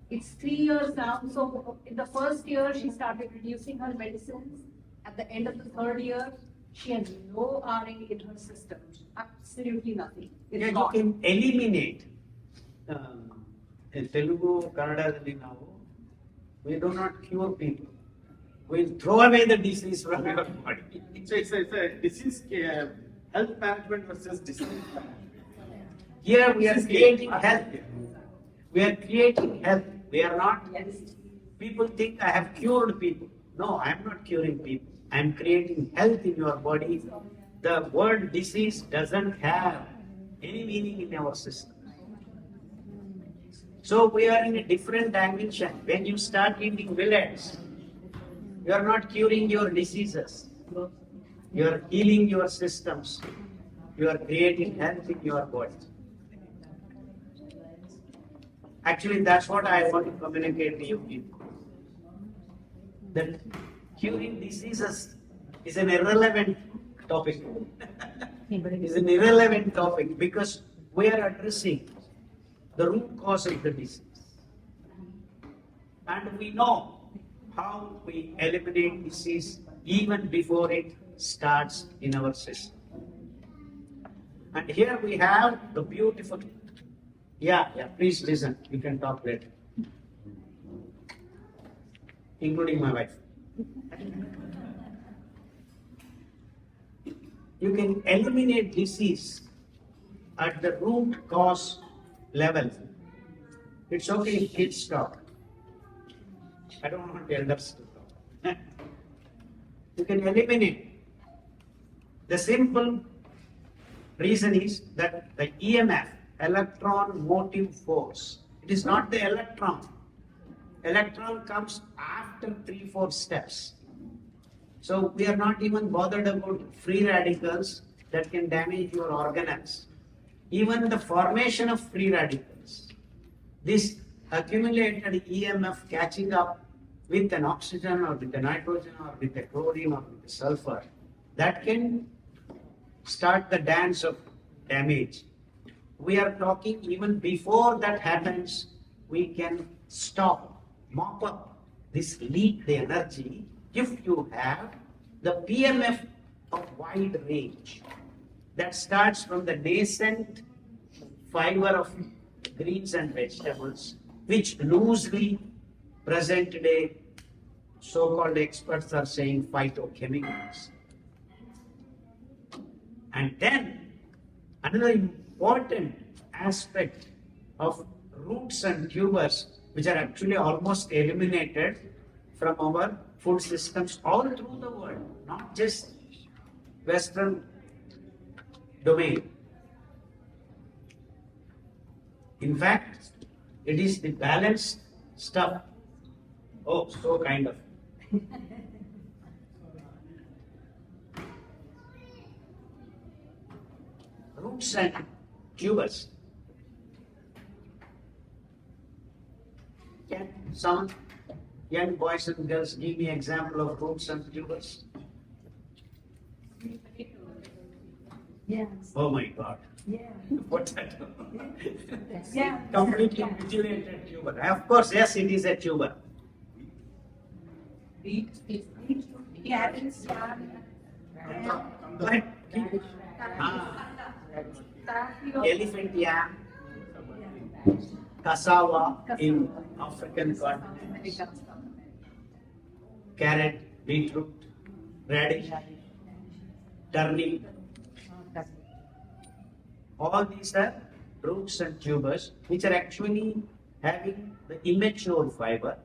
It's 3 years now. So in the first year, she started reducing her medicines. At the end of the third year, she has no RA in her system. Absolutely nothing. It's Yeah, you gone. can eliminate. In Telugu, Kannada, now, we do not cure people. We throw away the disease from your body. So it's a disease health management versus disease management. Here we are creating health. We are creating health. We are not. People think I have cured people. No, I am not curing people. I am creating health in your body. The word disease doesn't have any meaning in our system. So we are in a different dimension. When you start eating millets, you are not curing your diseases. You are healing your systems. You are creating health in your body. Actually, that's what I want to communicate to you people. That curing diseases is an irrelevant topic. Is an irrelevant topic because we are addressing the root cause of the disease. And we know how we eliminate disease even before it starts in our system. And here we have the beautiful, please listen, you can talk later, including my wife. You can eliminate disease at the root cause level. It's okay if kids talk. I don't want elders to talk. You can eliminate. The simple reason is that the EMF, electron motive force, it is not the electron. Electron comes after 3-4 steps. So we are not even bothered about free radicals that can damage your organelles. Even the formation of free radicals, this accumulated EMF catching up with an oxygen or with a nitrogen or with a chlorine or with a sulfur, that can start the dance of damage. We are talking even before that happens, we can stop, mop up this leak, the energy, if you have the PMF of wide range that starts from the nascent fiber of greens and vegetables, which loosely present day so-called experts are saying phytochemicals. And then another important aspect of roots and tubers, which are actually almost eliminated from our food systems all through the world, not just Western domain. In fact, it is the balanced stuff. Oh, so kind of. Roots and tubers. Can some young boys and girls give me example of roots and tubers? Yes. Oh my God. Yeah. What that? Yeah. Completely mutilated tuber. Of course, yes, it is a tuber. Beet. Carrots. But elephant yam, cassava in African continent, carrot, beetroot, radish, turnip. All these are roots and tubers which are actually having the immature fiber.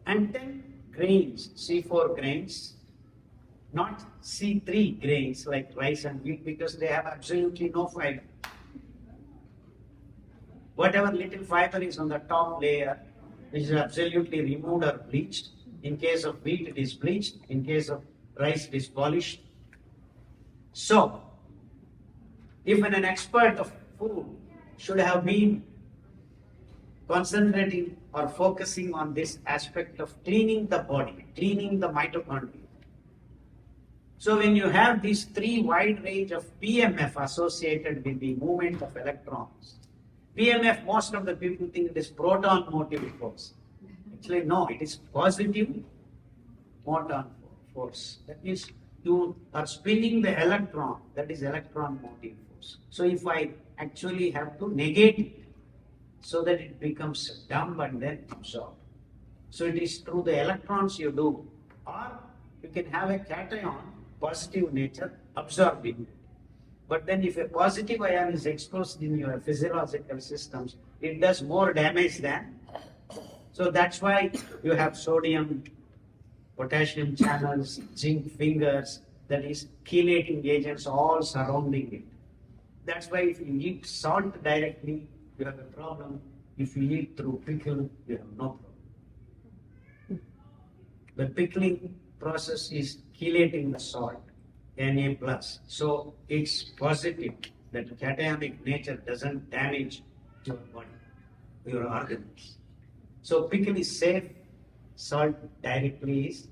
And then grains, C4 grains, not C3 grains like rice and wheat because they have absolutely no fiber. Whatever little fiber is on the top layer is absolutely removed or bleached. In case of wheat, it is bleached. In case of rice, it is polished. So, if an expert of food should have been concentrating or focusing on this aspect of cleaning the body, cleaning the mitochondria. So when you have these three wide range of PMF associated with the movement of electrons, PMF, most of the people think it is proton motive force. Actually, no, it is positive proton force. That means you are spinning the electron, that is electron motive force. So if I actually have to negate it, so that it becomes dumb and then absorbed. So it is through the electrons you do, or you can have a cation, positive nature, absorbing it. But then if a positive ion is exposed in your physiological systems, it does more damage than. So that's why you have sodium, potassium channels, zinc fingers, that is chelating agents all surrounding it. That's why if you eat salt directly, you have a problem. If you eat through pickle, you have no problem. The pickling process is chelating the salt, Na plus. So it's positive that cationic nature doesn't damage your body, your organs. So pickle is safe, salt directly is.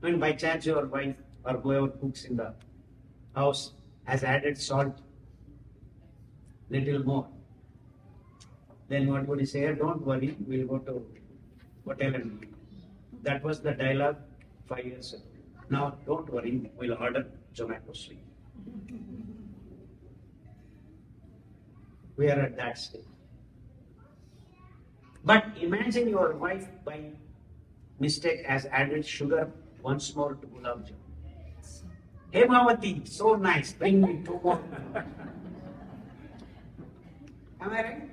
And by chance your wife or whoever cooks in the house has added salt little more. Then what would you say? Don't worry, we'll go to hotel and eat. That was the dialogue 5 years ago. Now don't worry, we'll order Zomato Swiggy. We are at that stage. But imagine your wife by mistake has added sugar once more to gulab jamun. Hey Mavati, so nice, bring me 2 more. Am I right?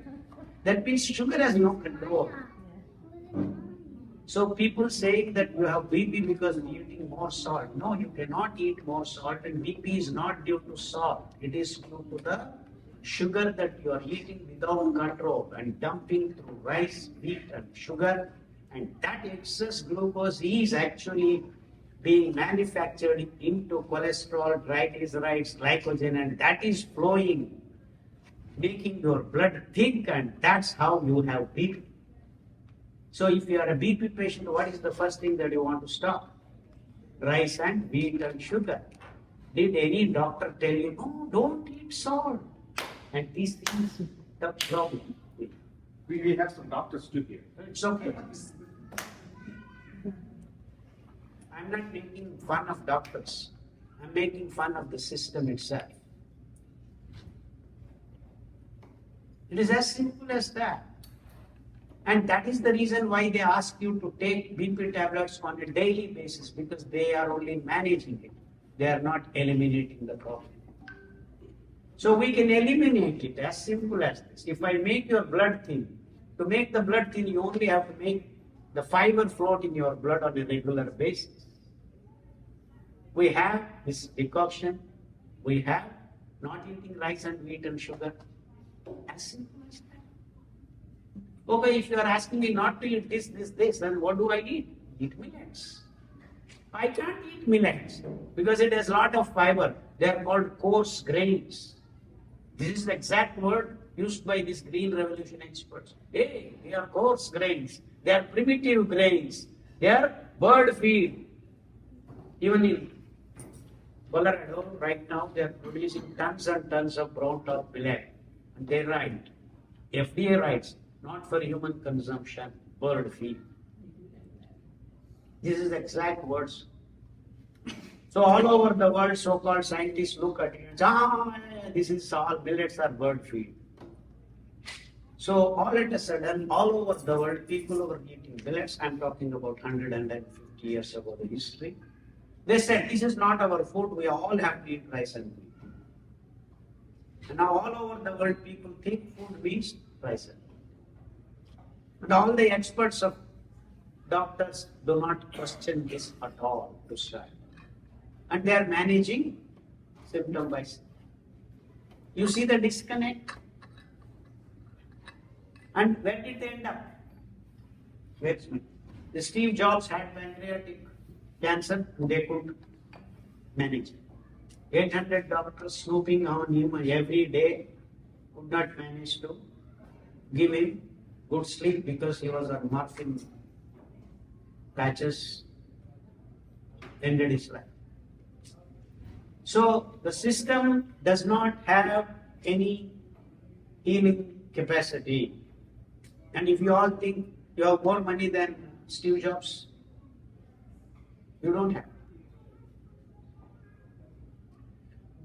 That means sugar has no control. So people saying that you have BP because you're eating more salt. No, you cannot eat more salt, and BP is not due to salt. It is due to the sugar that you are eating without control and dumping through rice, wheat and sugar, and that excess glucose is actually being manufactured into cholesterol, triglycerides, glycogen, and that is flowing, making your blood thick, and that's how you have BP. So if you are a BP patient, what is the first thing that you want to stop? Rice and wheat and sugar. Did any doctor tell you, no, don't eat salt? And these things, the problem. We have some doctors too here. It's okay. I'm not making fun of doctors. I'm making fun of the system itself. It is as simple as that. And that is the reason why they ask you to take BP tablets on a daily basis, because they are only managing it. They are not eliminating the problem. So we can eliminate it as simple as this. If I make your blood thin, to make the blood thin, you only have to make the fiber float in your blood on a regular basis. We have this decoction. We have not eating rice and wheat and sugar. As simple as that. Okay, if you are asking me not to eat this, then what do I eat? Eat millets. I can't eat millets because it has a lot of fiber. They are called coarse grains. This is the exact word used by these green revolution experts. Hey, they are coarse grains. They are primitive grains. They are bird feed. Even in Colorado, right now, they are producing tons and tons of brown top millet. And they write, FDA writes, not for human consumption, bird feed. This is exact words. So all over the world, so-called scientists look at it and this is all millets are bird feed. So all at a sudden, all over the world, people were eating millets. I'm talking about 150 years ago, the history. They said, this is not our food, we all have to eat rice and wheat. And now all over the world, people think food means rice and wheat. And all the experts of doctors do not question this at all to start. And they are managing symptom by symptom. You see the disconnect? And where did they end up? The Steve Jobs had pancreatic cancer, they could manage it. 800 doctors snooping on him every day could not manage to give him good sleep because he was on morphine patches, ended his life. So the system does not have any healing capacity. And if you all think you have more money than Steve Jobs, you don't have.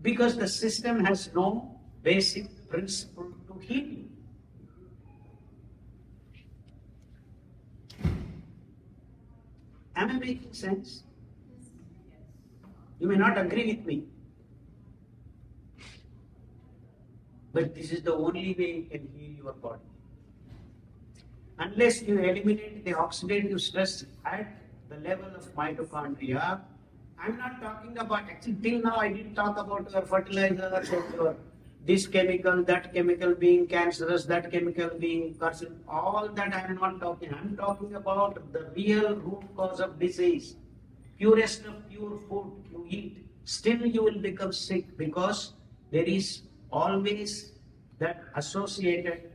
Because the system has no basic principle to heal you. Am I making sense? You may not agree with me. But this is the only way you can heal your body. Unless you eliminate the oxidative stress at the level of mitochondria, I'm not talking about, actually till now I didn't talk about your fertilizers, your this chemical, that chemical being cancerous, that chemical being carcinogenic, all that I'm not talking. I'm talking about the real root cause of disease. purest of pure food you eat, still you will become sick because there is always that associated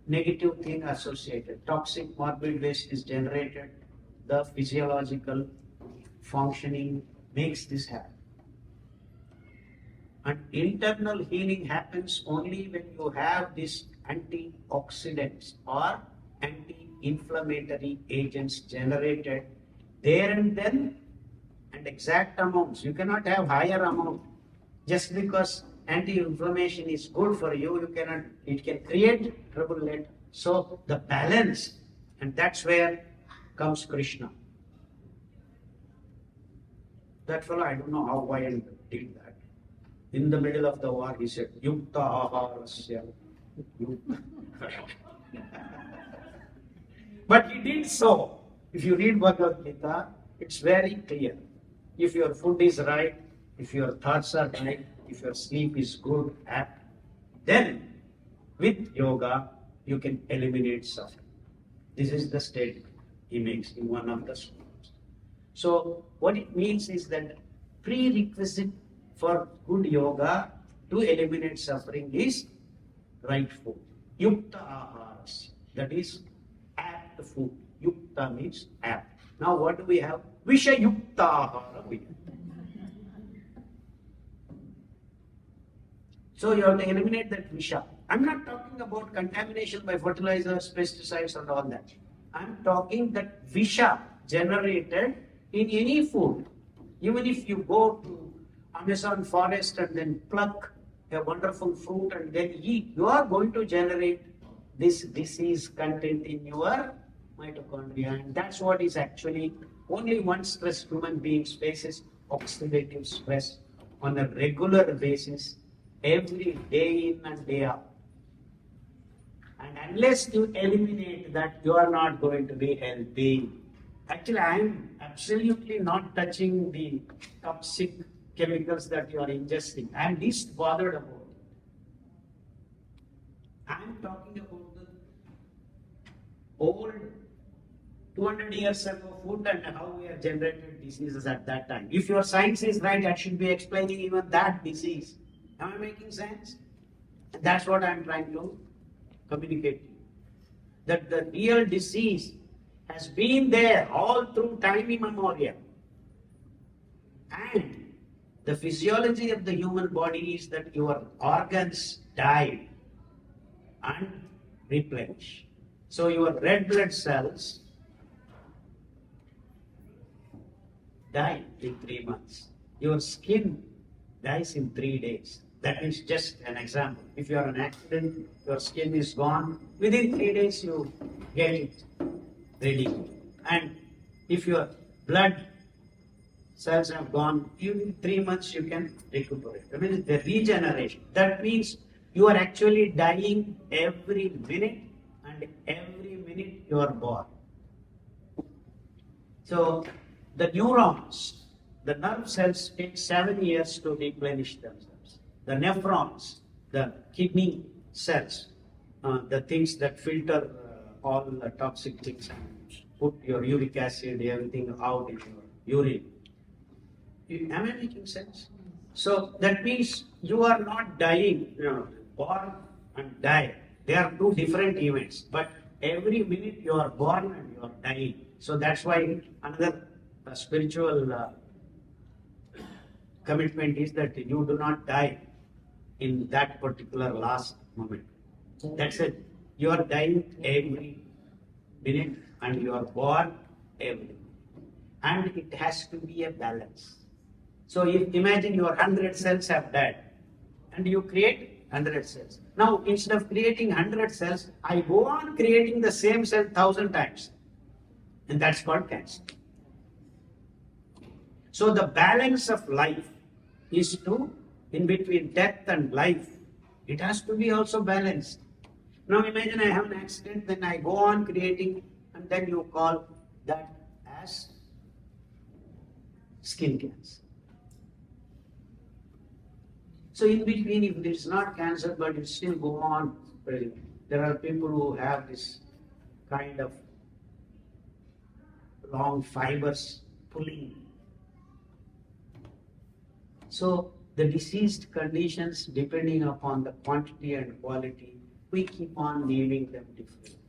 negative thing associated. Toxic morbid waste is generated. The physiological functioning makes this happen. And internal healing happens only when you have these antioxidants or anti-inflammatory agents generated there and then, and exact amounts. You cannot have higher amount just because anti-inflammation is good for you. You cannot. It can create trouble later. So the balance, and that's where comes Krishna. That fellow, I don't know how why he did that. In the middle of the war, he said, "Yukta aharasya." But he did so. If you read Bhagavad Gita, it's very clear. If your food is right, if your thoughts are right, if your sleep is good, apt, then with yoga, you can eliminate suffering. This is the statement he makes in one of the slokas. So, what it means is that prerequisite for good yoga to eliminate suffering is right food. Yukta aharas. That is apt food. Yukta means apt. Now what do we have? Visha yukta ahara. So you have to eliminate that visha. I'm not talking about contamination by fertilizers, pesticides and all that. I'm talking that visha generated in any food. Even if you go to Amazon forest and then pluck a wonderful fruit and then eat, you are going to generate this disease content in your mitochondria, and that's what is actually only one stress human beings faces, oxidative stress on a regular basis, every day in and day out. And unless you eliminate that, you are not going to be healthy. Actually, I am absolutely not touching the toxic chemicals that you are ingesting. I am least bothered about it. I am talking about the old 200 years ago food and how we have generated diseases at that time. If your science is right, I should be explaining even that disease. Am I making sense? And that's what I am trying to communicate to you. That the real disease has been there all through time immemorial. And the physiology of the human body is that your organs die and replenish. So your red blood cells die in 3 months. Your skin dies in 3 days. That is just an example. If you are an accident, your skin is gone. Within 3 days, you get it ready. And if your blood cells have gone, in 3 months you can recuperate. That means the regeneration. That means you are actually dying every minute, and every minute you are born. So the neurons, the nerve cells take 7 years to replenish themselves. The nephrons, the kidney cells, the things that filter all the toxic things and put your uric acid, everything out in your urine. Am I making sense? So that means you are not dying, born and die. They are two different events, but every minute you are born and you are dying. So that's why another spiritual commitment is that you do not die in that particular last moment. That's it. You are dying every minute and you are born every minute. And it has to be a balance. So if imagine your 100 cells have died and you create 100 cells. Now instead of creating 100 cells, I go on creating the same cell 1,000 times. And that's called cancer. So the balance of life is to, in between death and life, it has to be also balanced. Now imagine I have an accident, then I go on creating, and then you call that as skin cancer. So in between, if it is not cancer, but it still go on spreading. There are people who have this kind of long fibers pulling. So the diseased conditions, depending upon the quantity and quality, we keep on naming them differently.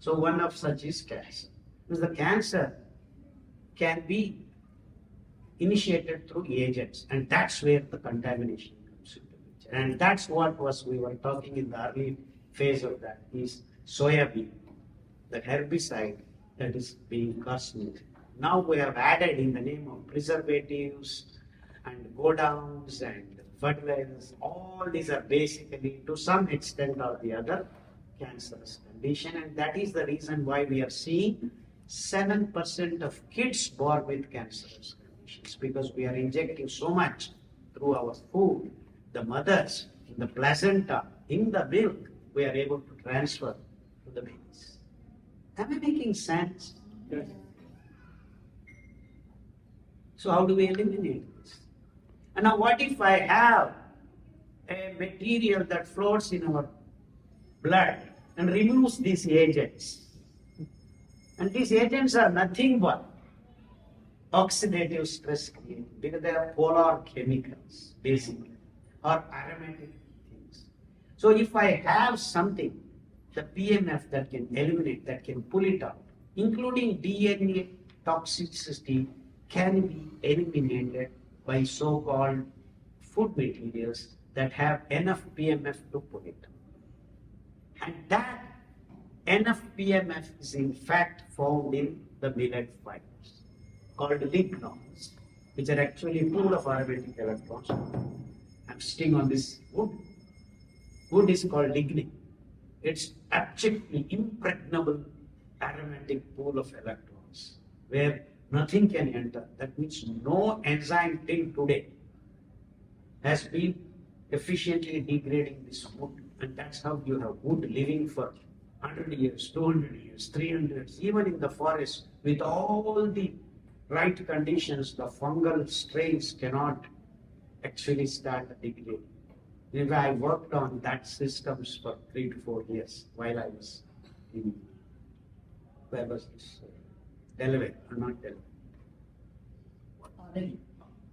So one of such is cancer. Because the cancer can be initiated through agents, and that's where the contamination comes into picture. And that's what we were talking in the early phase of that is soybean, the herbicide that is being carcinogenic. Now we have added in the name of preservatives and go downs and fertilizers. All these are basically to some extent or the other cancerous condition, and that is the reason why we are seeing 7% of kids born with cancerous conditions, because we are injecting so much through our food, the mothers, in the placenta, in the milk, we are able to transfer to the babies. Am I making sense? Yes. So how do we eliminate this? And now what if I have a material that floats in our blood and removes these agents? And these agents are nothing but oxidative stress creating, because they are polar chemicals, basically, or aromatic things. So if I have something, the PMF that can eliminate, that can pull it out, including DNA toxicity, can be eliminated by so-called food materials that have enough PMF to pull it. And that enough PMF is in fact found in the millet fibers, called lignons, which are actually full of aromatic electrons. I'm sitting on this wood. Wood is called lignin. It's absolutely impregnable aromatic pool of electrons where nothing can enter. That means no enzyme till today has been efficiently degrading this wood. And that's how you have wood living for 100 years, 200 years, 300 years, even in the forest. With all the right conditions, the fungal strains cannot actually start degrading. In fact, I worked on that systems for 3 to 4 years while I was in, where was this? Delaware, not Delaware.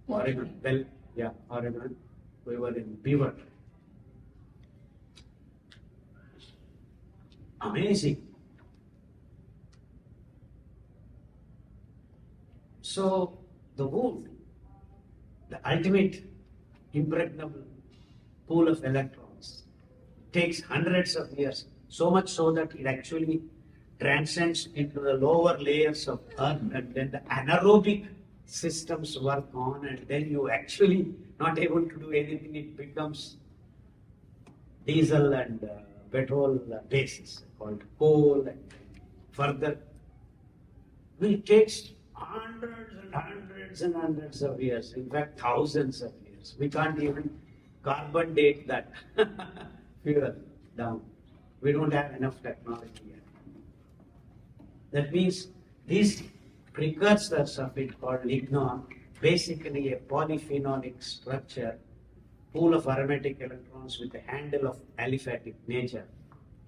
Oregon. Well, yeah, Oregon. We were in Beaver. Amazing. So the wood, the ultimate impregnable pool of electrons, takes hundreds of years, so much so that it actually transcends into the lower layers of earth, and then the anaerobic systems work on, and then you actually not able to do anything. It becomes diesel and petrol bases called coal, and further it takes hundreds and hundreds and hundreds of years, in fact thousands of years. We can't even carbon date that fuel down. We don't have enough technology yet. That means these precursors of it called lignon, basically a polyphenolic structure, pool of aromatic electrons with a handle of aliphatic nature,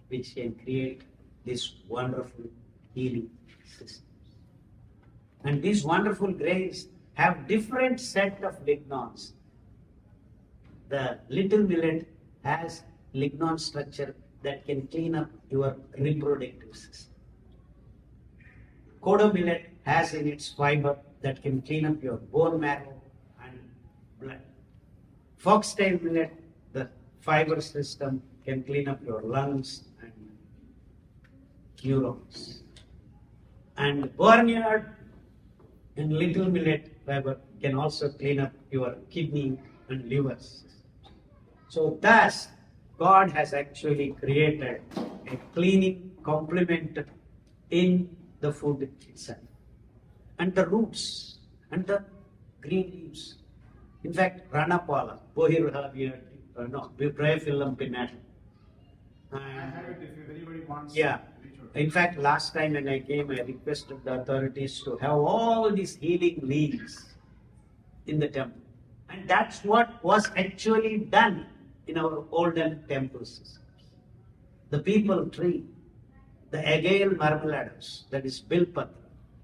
which can create this wonderful healing system. And these wonderful grains have different set of lignons. The little millet has lignon structure that can clean up your reproductive system. Kodo millet has in its fiber that can clean up your bone marrow and blood. Foxtail millet, the fiber system can clean up your lungs and neurons. And barnyard and little millet fiber can also clean up your kidney and liver systems. So thus, God has actually created a cleaning complement in the food itself. And the roots and the green leaves. In fact, Ranapala, Bryophyllum pinnatum. I have it if anybody wants. Yeah. In fact, last time when I came, I requested the authorities to have all these healing leaves in the temple. And that's what was actually done in our olden temple systems. The people tree, the Agale marmelados, that is bilpatra,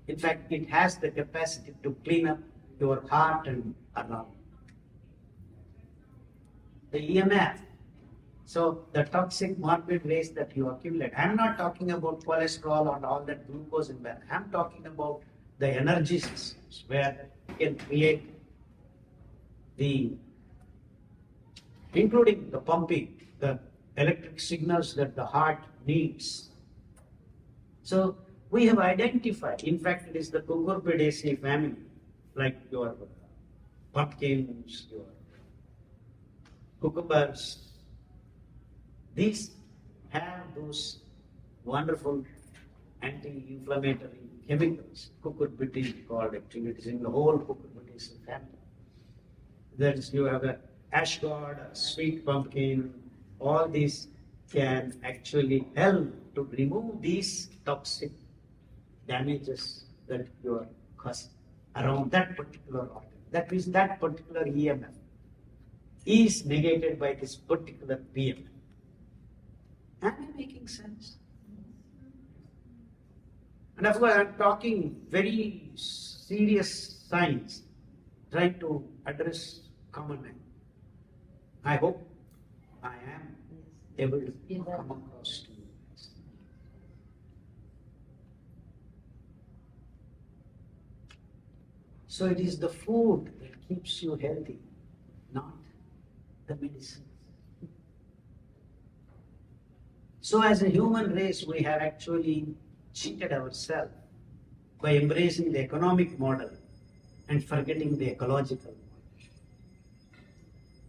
In fact, it has the capacity to clean up your heart and around. The EMF. So the toxic morbid waste that you accumulate. I'm not talking about cholesterol and all that glucose in that. I'm talking about the energy systems where you can create the, including the pumping, the electric signals that the heart needs. So we have identified, in fact, it is the Cucurbidaceae family, like your pumpkins, your cucumbers. These have those wonderful anti-inflammatory chemicals. Cucurbitaceae called actually, it is in the whole Cucurbidaceae family. Then you have a ash gourd, a sweet pumpkin, all these can actually help to remove these toxic damages that you are causing around that particular organ. That means that particular EMF is negated by this particular PMF. Am I making sense? And of course, I'm talking very serious science, trying to address common man. I hope I am able to come across to you. So it is the food that keeps you healthy, not the medicine. So as a human race, we have actually cheated ourselves by embracing the economic model and forgetting the ecological model.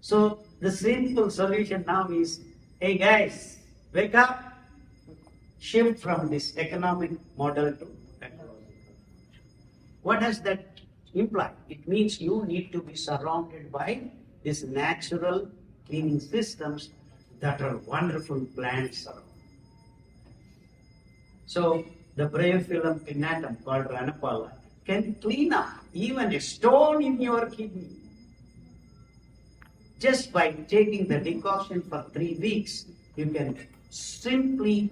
So the simple solution now is, hey guys, wake up, shift from this economic model to ecological. What does that imply? It means you need to be surrounded by these natural cleaning systems that are wonderful plants around. So the bryophyllum pinnatum called Ranapala can clean up even a stone in your kidney. Just by taking the decoction for 3 weeks, you can simply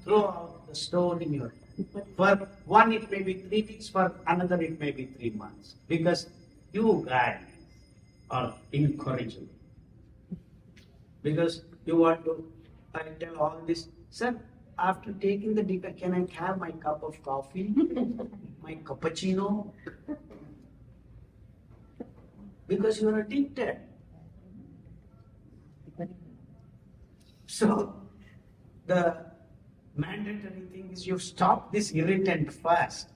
throw out the stone in your kidney. For one it may be 3 weeks, for another it may be 3 months. Because you guys are incorrigible. Because you want to, I tell all this, sir, after taking the decoction, can I have my cup of coffee, my cappuccino? Because you are addicted. So, the mandatory thing is you stop this irritant fast.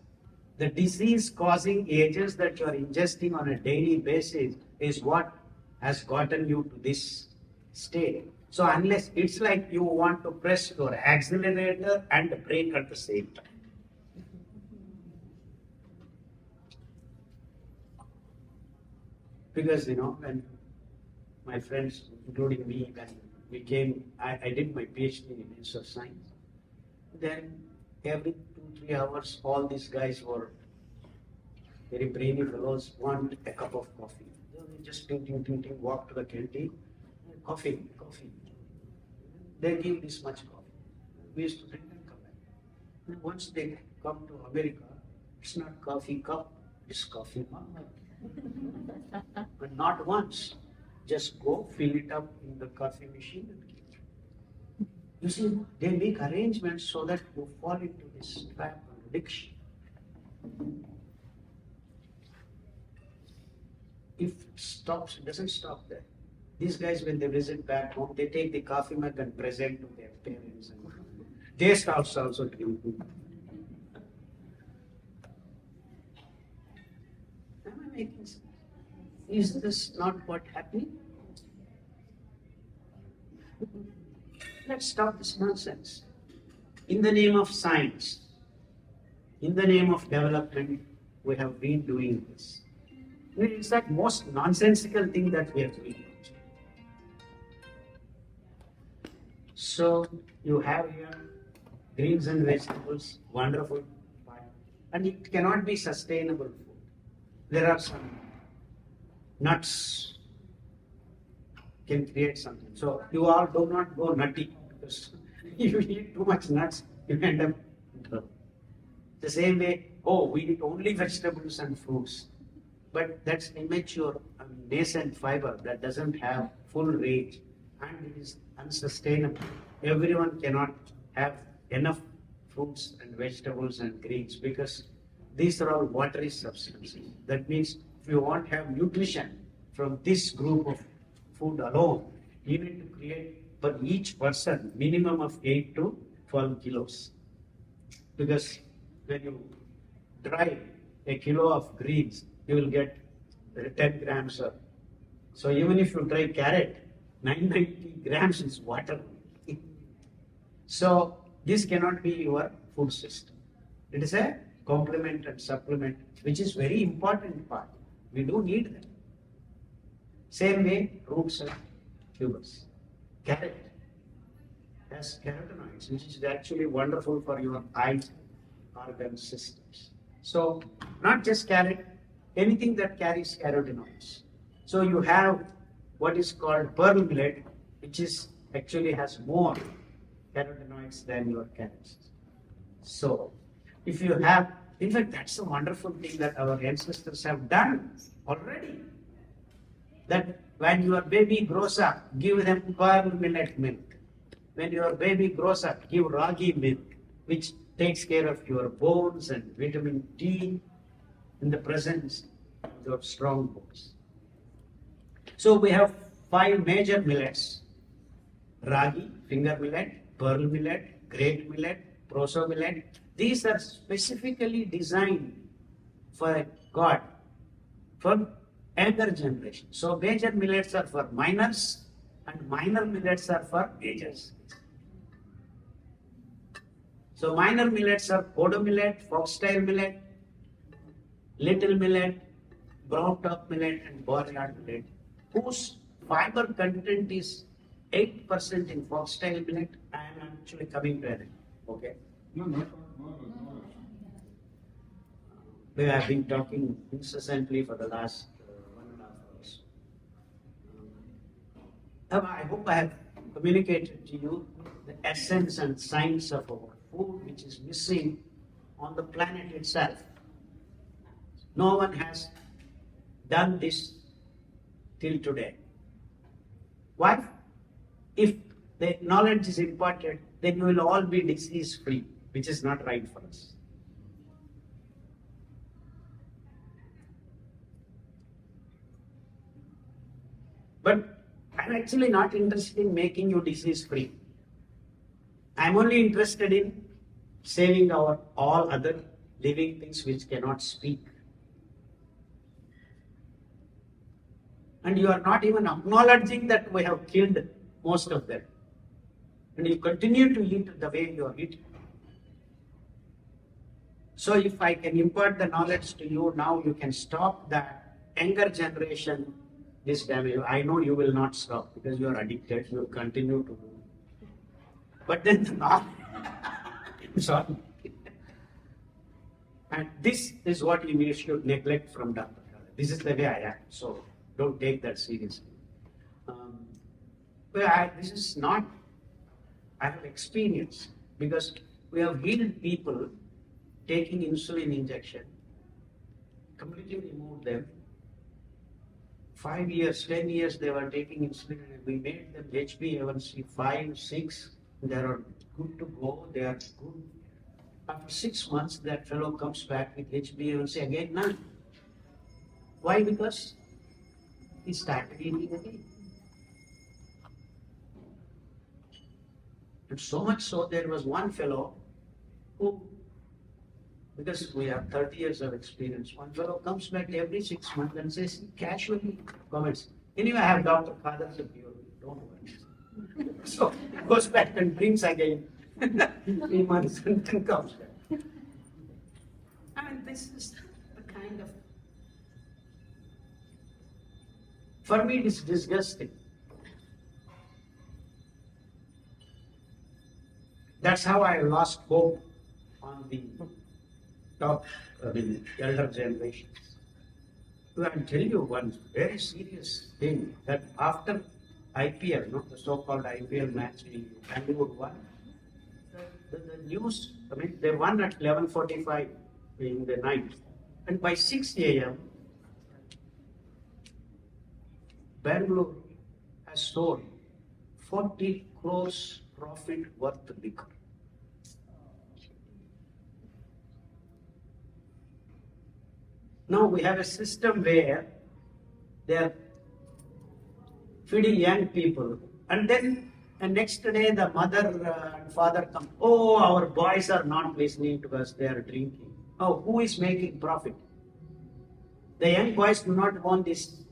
The disease-causing agents that you are ingesting on a daily basis is what has gotten you to this state. So unless it's like you want to press your accelerator and brake at the same time. Because when my friends, including me, when we came, I did my PhD in social science. Then every 2-3 hours, all these guys were very brainy fellows, want a cup of coffee. They just ting, walk to the canteen, coffee. They give this much coffee. We used to drink and come back. And once they come to America, it's not coffee cup, it's coffee mug. But not once. Just go fill it up in the coffee machine and keep it. You see, they make arrangements so that you fall into this trap of addiction. If it doesn't stop there. These guys, when they visit back home, they take the coffee mug and present to their parents. And they start also drinking. Am I making sense? Is this not what happening? Let's stop this nonsense. In the name of science, in the name of development, we have been doing this. It's that most nonsensical thing that we are doing. So you have here greens and vegetables, wonderful, and it cannot be sustainable food. There are some nuts can create something. So you all do not go nutty because if you eat too much nuts, you end up in trouble. The same way, oh, we eat only vegetables and fruits. But that's immature, nascent fiber that doesn't have full range and it is unsustainable. Everyone cannot have enough fruits and vegetables and greens because these are all watery substances. That means if you want to have nutrition from this group of food alone, you need to create for each person minimum of 8 to 12 kilos. Because when you dry a kilo of greens, you will get 10 grams of. So even if you dry carrot, 990 grams is water. So this cannot be your food system. It is a complement and supplement, which is very important part. We do need them. Same way, roots and tubers. Carrot has carotenoids, which is actually wonderful for your eye organ systems. So not just carrot, anything that carries carotenoids. So you have what is called pearl millet, which is actually has more carotenoids than your carrots. So if you have, in fact, that's a wonderful thing that our ancestors have done already. That when your baby grows up, give them pearl millet milk. When your baby grows up, give ragi milk, which takes care of your bones and vitamin D in the presence of your strong bones. So we have 5 major millets: ragi, finger millet, pearl millet, great millet, proso millet. These are specifically designed for God, for younger generation. So major millets are for minors and minor millets are for majors. So minor millets are kodo millet, foxtail millet, little millet, brown top millet and barnyard millet, whose fiber content is 8% in foxtail millet. I am actually coming to it. Okay. No. We have been talking incessantly for the last 1.5 hours. I hope I have communicated to you the essence and science of our food, which is missing on the planet itself. No one has done this till today. Why? If the knowledge is imparted, then you will all be disease free, which is not right for us. But I'm actually not interested in making you disease free. I'm only interested in saving our all other living things which cannot speak. And you are not even acknowledging that we have killed most of them. And you continue to eat the way you are eating. So if I can impart the knowledge to you now, you can stop that younger generation this damage. I know you will not stop because you are addicted, you will continue to do. But then the knowledge, sorry. And this is what you should neglect from Dr. Khadar. This is the way I am, so don't take that seriously. This is not, I have experience because we have healed people taking insulin injection, completely removed them. 5 years, 10 years they were taking insulin and we made them HbA1c 5, 6. They are good to go, they are good. After 6 months, that fellow comes back with HbA1c again, none. Why? Because he started eating again. And so much so, there was one fellow who, because we have 30 years of experience, one fellow comes back every 6 months and says, he casually comments, anyway, I have Dr. Khadar's opinion, don't worry. So he goes back and drinks again. 3 months and then comes back. And this is the kind of, for me it is disgusting. That's how I lost hope on the top, elder generations. So I'll tell you one very serious thing, that after IPL, the so-called IPL match in Bangalore won, the news, they won at 11:45 in the night. And by 6 a.m., Bangalore has sold 40 crores profit worth liquor. Now we have a system where they are feeding young people, and then the next day the mother and father come, oh, our boys are not listening to us, they are drinking. Oh, who is making profit? The young boys do not own these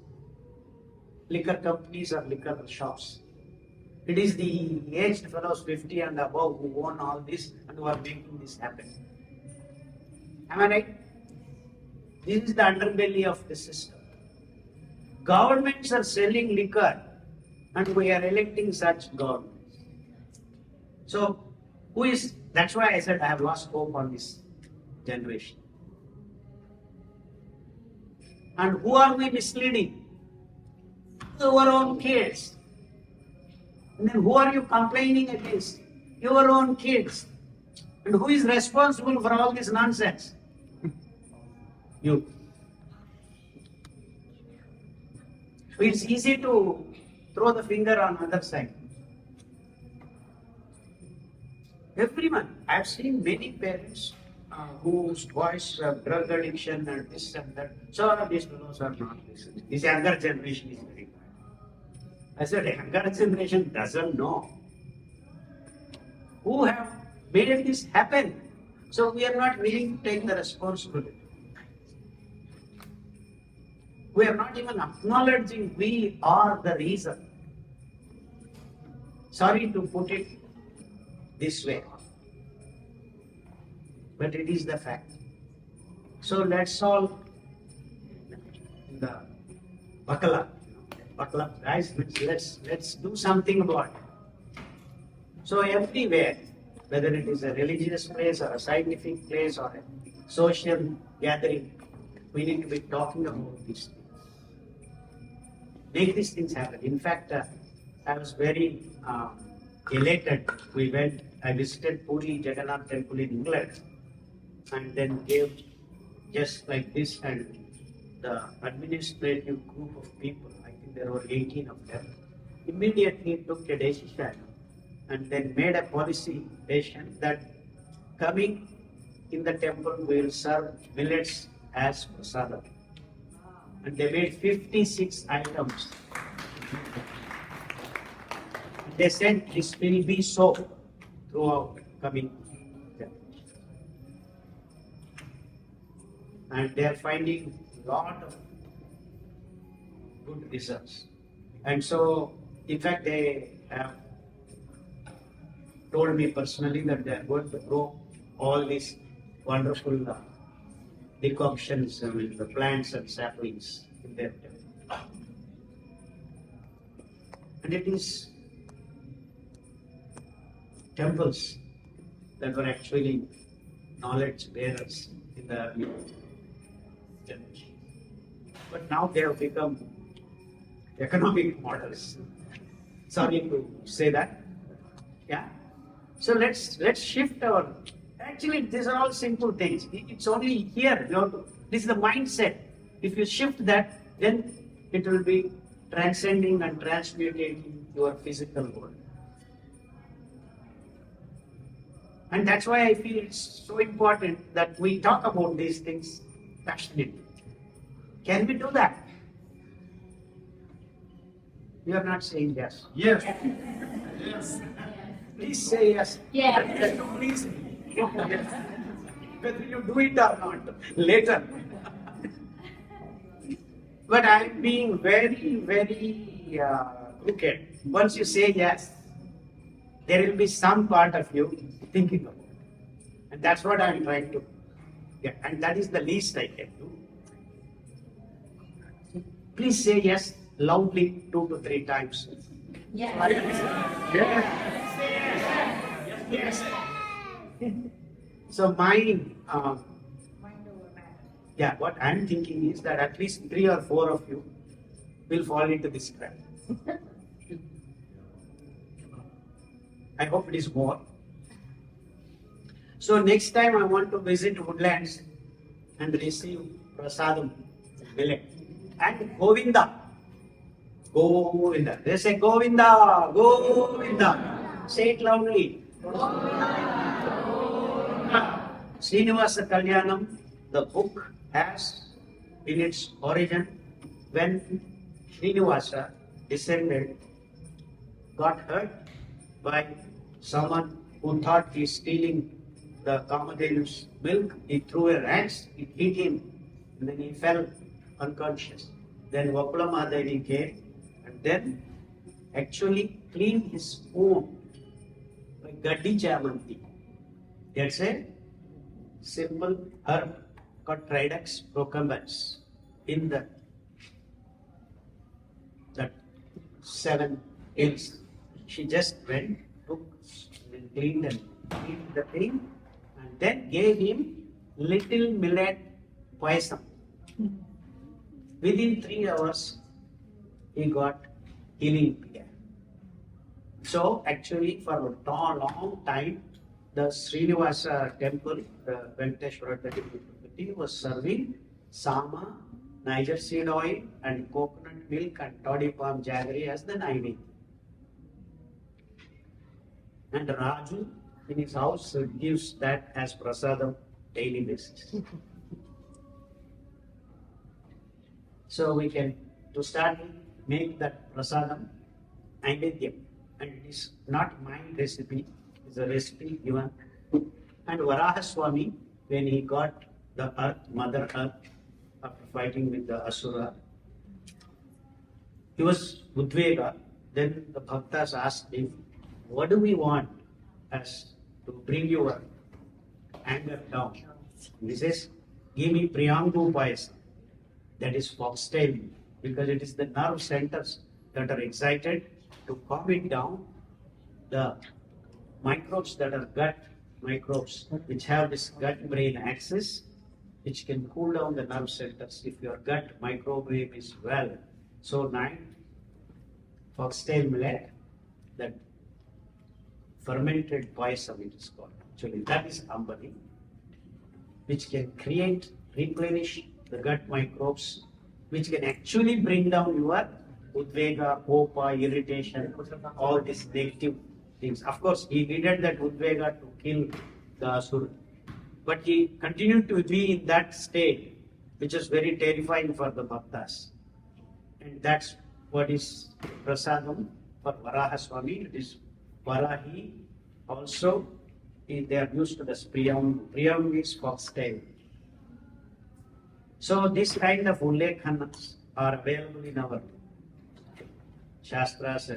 liquor companies or liquor shops. It is the aged fellows 50 and above who own all this and who are making this happen. Am I right? This is the underbelly of the system. Governments are selling liquor and we are electing such governments. So, that's why I said I have lost hope on this generation. And who are we misleading? Our own kids. And then who are you complaining against? Your own kids. And who is responsible for all this nonsense? You. So it's easy to throw the finger on other side. Everyone. I've seen many parents whose boys have drug addiction and this and that. So these fellows are not listening. This younger generation is very bad. I said, younger generation doesn't know who have made this happen. So we are not willing to take the responsibility. We are not even acknowledging we are the reason. Sorry to put it this way, but it is the fact. So let's all buckle up. Buckle up, guys. Let's do something about it. So everywhere, whether it is a religious place or a scientific place or a social gathering, we need to be talking about these things. Make these things happen. In fact, I was very elated. I visited Puri Jagannath Temple in England and then gave just like this, and the administrative group of people, I think there were 18 of them, immediately took a decision and then made a policy decision that coming in the temple we will serve millets as prasadam. And they made 56 items. They said this will be so throughout coming. And they are finding a lot of good results. And so, in fact, they have told me personally that they are going to grow all these wonderful decoctions with the plants and saplings in their temple. And it is temples that were actually knowledge bearers in the early generation. But now they have become economic models. Sorry to say that. Yeah. So let's shift our. Actually, these are all simple things. It's only here. This is the mindset. If you shift that, then it will be transcending and transmuting your physical world. And that's why I feel it's so important that we talk about these things passionately. Can we do that? You are not saying yes. Yes. Yes. Please say yes. Yes. Please. Whether you do it or not later. But I'm being very, very crooked. Once you say yes, there will be some part of you thinking about it. And that's what I'm trying to get. And that is the least I can do. Please say yes loudly 2 to 3 times. Yes. Yes. So what I'm thinking is that at least 3 or 4 of you will fall into this trap. I hope it is more. So next time I want to visit Woodlands, and receive prasadam, millet. And Govinda. Govinda. They say Govinda, Govinda. Say it loudly. Srinivasa Kalyanam, the book has in its origin when Srinivasa descended, got hurt by someone who thought he's stealing the Kamadenu's milk. He threw a ranch, it hit him, and then he fell unconscious. Then Vakula Mahadevi came and then actually cleaned his wound by Gaddi Chamanti. That's a simple herb called Tridex procumbens in that 7 hills. She just went, took and cleaned the thing, and then gave him little millet poison. Within 3 hours, he got healing again. So actually, for a long time, the Srinivasa temple, the Venkateshwara temple, was serving sama, Niger seed oil, and coconut milk and toddy palm jaggery as the naivedya. And Raju in his house gives that as prasadam daily basis. So we can, to start, make that prasadam naivedyam. And it is not my recipe, it's a recipe given. And Varaha Swami, when he got the earth, Mother Earth, after fighting with the Asura, he was Udvega. Then the Bhaktas asked him, what do we want as to bring your anger down? He says, give me Priyangu Payasam, that is foxtail, because it is the nerve centers that are excited. To calm it down, the microbes that are gut microbes, which have this gut-brain axis, which can cool down the nerve centers if your gut microbiome is well. So 9 foxtail millet, that fermented payasam it is called. Actually, that is ambali, which can replenish the gut microbes, which can actually bring down your udvega, kopa, irritation, all these negative things. Of course, he needed that udvega to kill the asura. But he continued to be in that state, which is very terrifying for the bhaktas. And that's what is prasadam for Varaha Swami. It is Varahi. Also, they are used to the Priyam. Priyam is foxtail. So this kind of ullekhanas are available in our Shastras.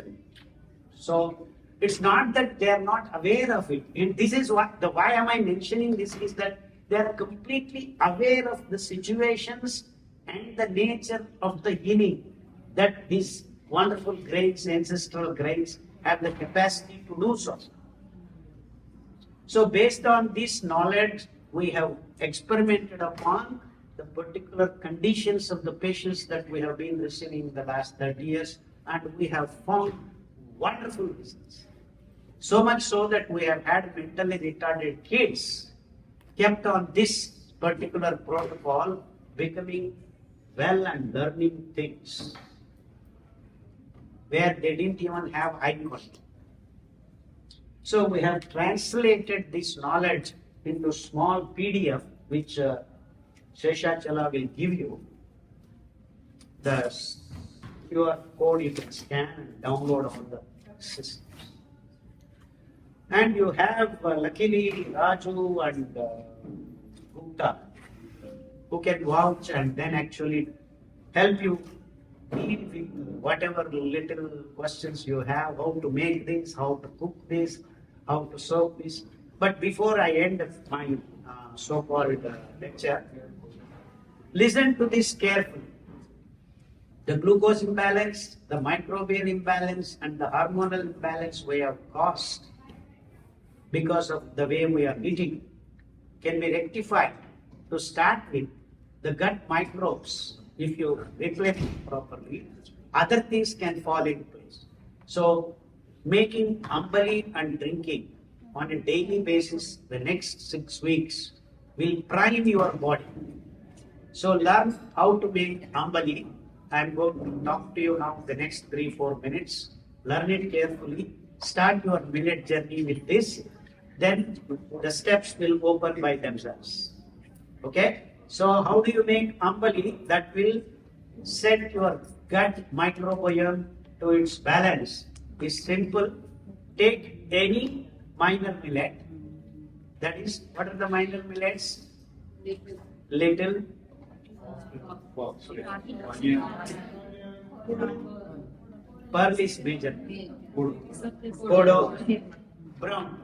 So it's not that they are not aware of it. And this is why am I mentioning this is that they are completely aware of the situations and the nature of the healing that these wonderful grains, ancestral grains, have the capacity to do so. So based on this knowledge, we have experimented upon the particular conditions of the patients that we have been receiving in the last 30 years, and we have found wonderful results. So much so that we have had mentally retarded kids kept on this particular protocol, becoming well and learning things where they didn't even have eye contact. So we have translated this knowledge into small PDF, which Sheshachala will give you. The QR code you can scan and download all the systems. And you have luckily Raju and Gupta who can vouch and then actually help you deal with whatever little questions you have, how to make this, how to cook this, how to serve this. But before I end my so-called lecture, listen to this carefully. The glucose imbalance, the microbial imbalance, and the hormonal imbalance we have caused because of the way we are eating can be rectified. To start with, the gut microbes, if you replace it properly, other things can fall in place. So, making ambali and drinking on a daily basis the next 6 weeks will prime your body. So learn how to make ambali. I'm going to talk to you now the next 3-4 minutes. Learn it carefully. Start your millet journey with this. Then the steps will open by themselves. Okay? So how do you make ambali that will set your gut microbiome to its balance? Is simple. Take any minor millet. That is, what are the minor millets? Little. Pearl is major. Kodo. Brown.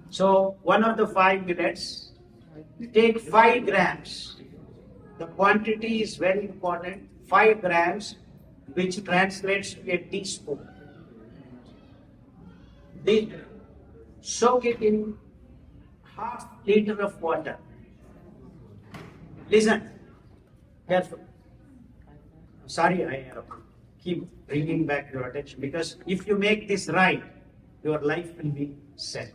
So one of the 5 millets, take 5 grams. The quantity is very important. 5 grams, which translates to a teaspoon. Then soak it in half liter of water. Listen carefully. Sorry, I keep bringing back your attention, because if you make this right, your life will be set.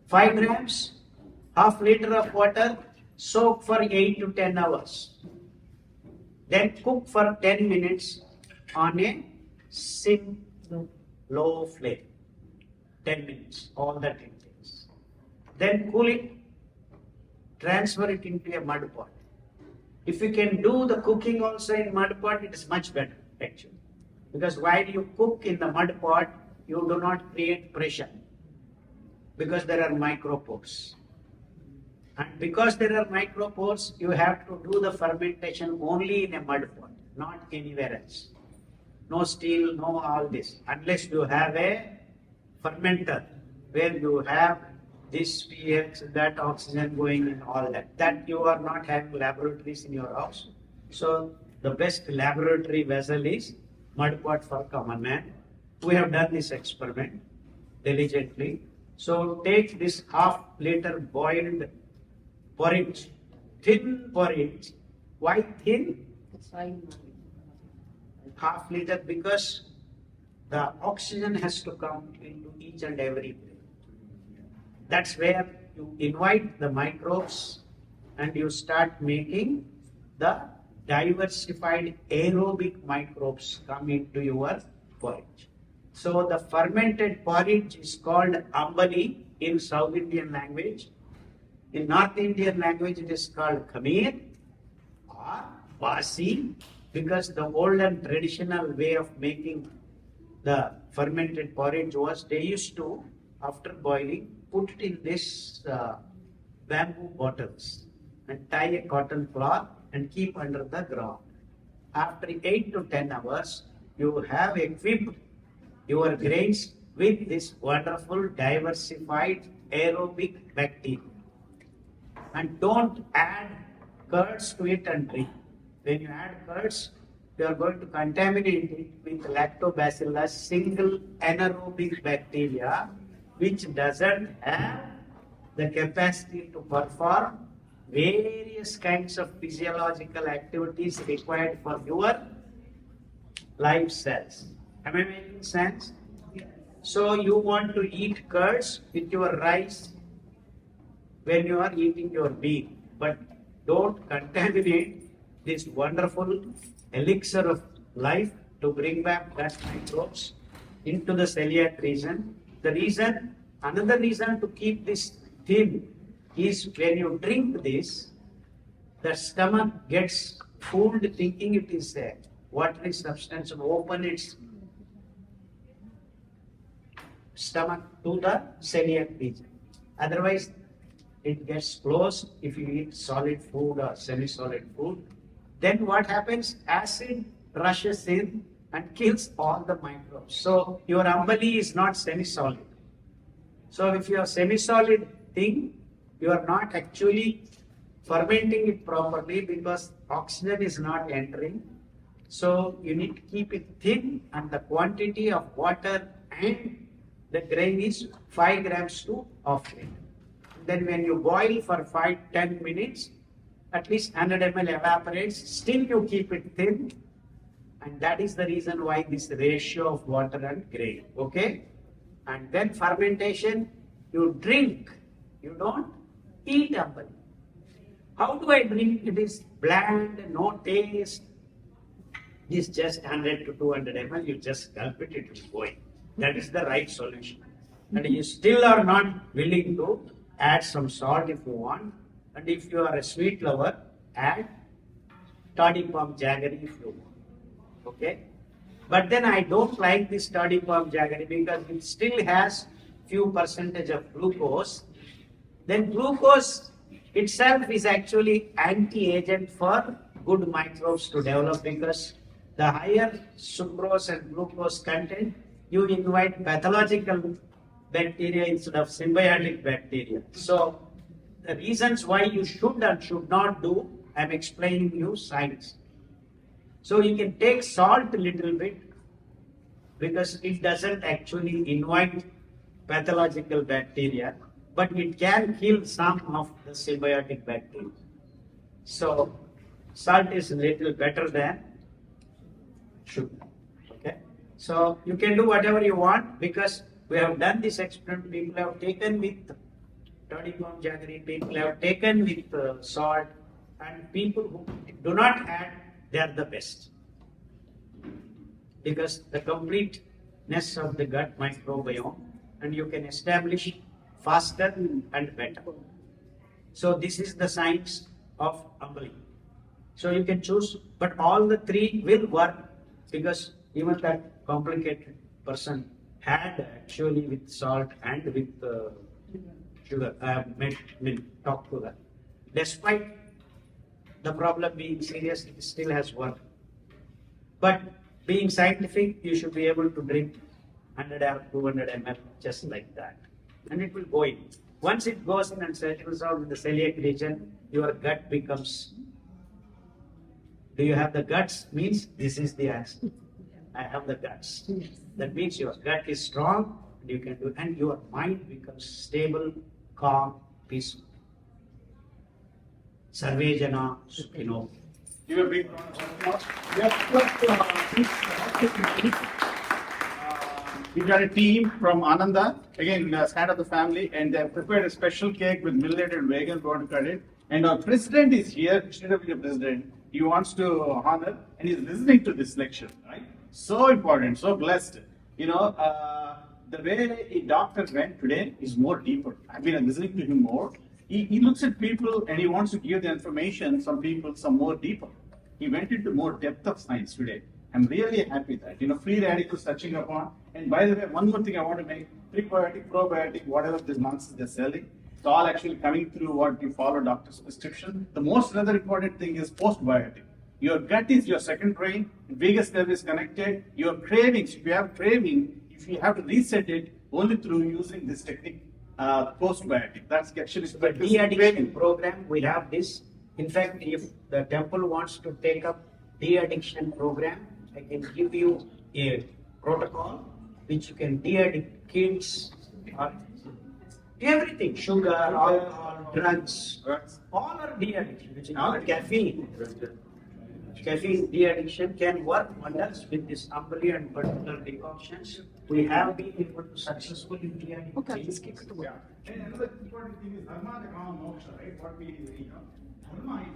5 grams, half liter of water, soak for 8 to 10 hours. Then cook for 10 minutes on a low flame. 10 minutes, all that it takes. Then cool it, transfer it into a mud pot. If you can do the cooking also in mud pot, it is much better actually. Because while you cook in the mud pot, you do not create pressure, because there are micropores. And because there are micropores, you have to do the fermentation only in a mud pot, not anywhere else. No steel, no all this, unless you have a fermenter where you have this pH, that oxygen going in, all that. That you are not having laboratories in your house. So the best laboratory vessel is mud pot for common man. We have done this experiment diligently. So take this half liter boiled porridge, thin porridge. Why thin? Half liter, because the oxygen has to come into each and every place. That's where you invite the microbes and you start making the diversified aerobic microbes come into your porridge. So the fermented porridge is called ambali in South Indian language. In North Indian language it is called khamir or basi, because the old and traditional way of making the fermented porridge was they used to, after boiling, put it in this bamboo bottles and tie a cotton cloth and keep under the ground. After 8 to 10 hours, you have equipped your grains with this wonderful diversified aerobic bacteria. And don't add curds to it and drink. When you add curds, you are going to contaminate it with lactobacillus single anaerobic bacteria, which doesn't have the capacity to perform various kinds of physiological activities required for your live cells. Am I making sense? So you want to eat curds with your rice when you are eating your meal, but don't contaminate this wonderful elixir of life to bring back gut microbes into the celiac region. Another reason to keep this thin is when you drink this, the stomach gets fooled thinking it is a watery substance and open its stomach to the celiac region. Otherwise, it gets closed if you eat solid food or semi-solid food. Then what happens? Acid rushes in and kills all the microbes. So your ambali is not semi-solid. So if you have semi-solid thing, you are not actually fermenting it properly because oxygen is not entering. So you need to keep it thin, and the quantity of water and the grain is 5 grams to half liter. Then when you boil for 5-10 minutes, at least 100 ml evaporates, still you keep it thin, and that is the reason why this ratio of water and grain, okay? And then fermentation, you drink, you don't eat ambali. How do I drink? It is bland, no taste. It is just 100 to 200 ml. You just gulp it, it is going. That is the right solution. And you still are not willing to add some salt if you want. And if you are a sweet lover, add toddy palm jaggery if you want. Okay? But then I don't like this toddy palm jaggery because it still has few percentage of glucose. Then glucose itself is actually anti-agent for good microbes to develop because the higher sucrose and glucose content, you invite pathological bacteria instead of symbiotic bacteria. So the reasons why you should and should not do, I'm explaining you science. So you can take salt a little bit because it doesn't actually invite pathological bacteria, but it can kill some of the symbiotic bacteria. So salt is a little better than sugar. Okay? So you can do whatever you want because we have done this experiment. People have taken with toddy palm jaggery, people have taken with salt, and people who do not add, they are the best. Because the completeness of the gut microbiome, and you can establish faster and better. So this is the science of amali. So you can choose, but all the three will work because even that complicated person had actually with salt and with sugar, talk to her. Despite the problem being serious, it still has worked. But being scientific, you should be able to drink 100 or 200 ml just like that. And it will go in. Once it goes in and settles out in the celiac region, your gut becomes. Do you have the guts? Means this is the answer. I have the guts. That means your gut is strong and you can do, and your mind becomes stable, calm, peaceful. Sarve jana sukhino. Give a big round of applause. We got a team from Ananda, again, stand of the family, and they have prepared a special cake with millet and vegan, we want to cut it. And our president is here, Srinagar president. He wants to honor, and he's listening to this lecture, right? So important, so blessed. You know, the way a doctor went today is more deeper. I've been listening to him more. He looks at people and he wants to give the information, some people, some more deeper. He went into more depth of science today. I'm really happy that, you know, free radicals touching upon. And by the way, one more thing I want to make, prebiotic, probiotic, whatever this nonsense they're selling, it's all actually coming through what you follow doctor's prescription. The most another important thing is postbiotic. Your gut is your second brain, vagus nerve is connected. Your cravings, if you have craving, if you have to reset it, only through using this technique, postbiotic. That's actually The de-addiction program, we have this. In fact, if the temple wants to take up de-addiction program, I can give you a protocol which you can de-addict kids, or everything, sugar, alcohol, drugs, all are de-addiction, which is not caffeine. Caffeine de-addiction can work wonders with this amali and particular decoctions. We have been able to successfully de-addict. Okay, just keep it to work. And another important thing is dharma, the kama, moksha, right? What we, you know, dharma is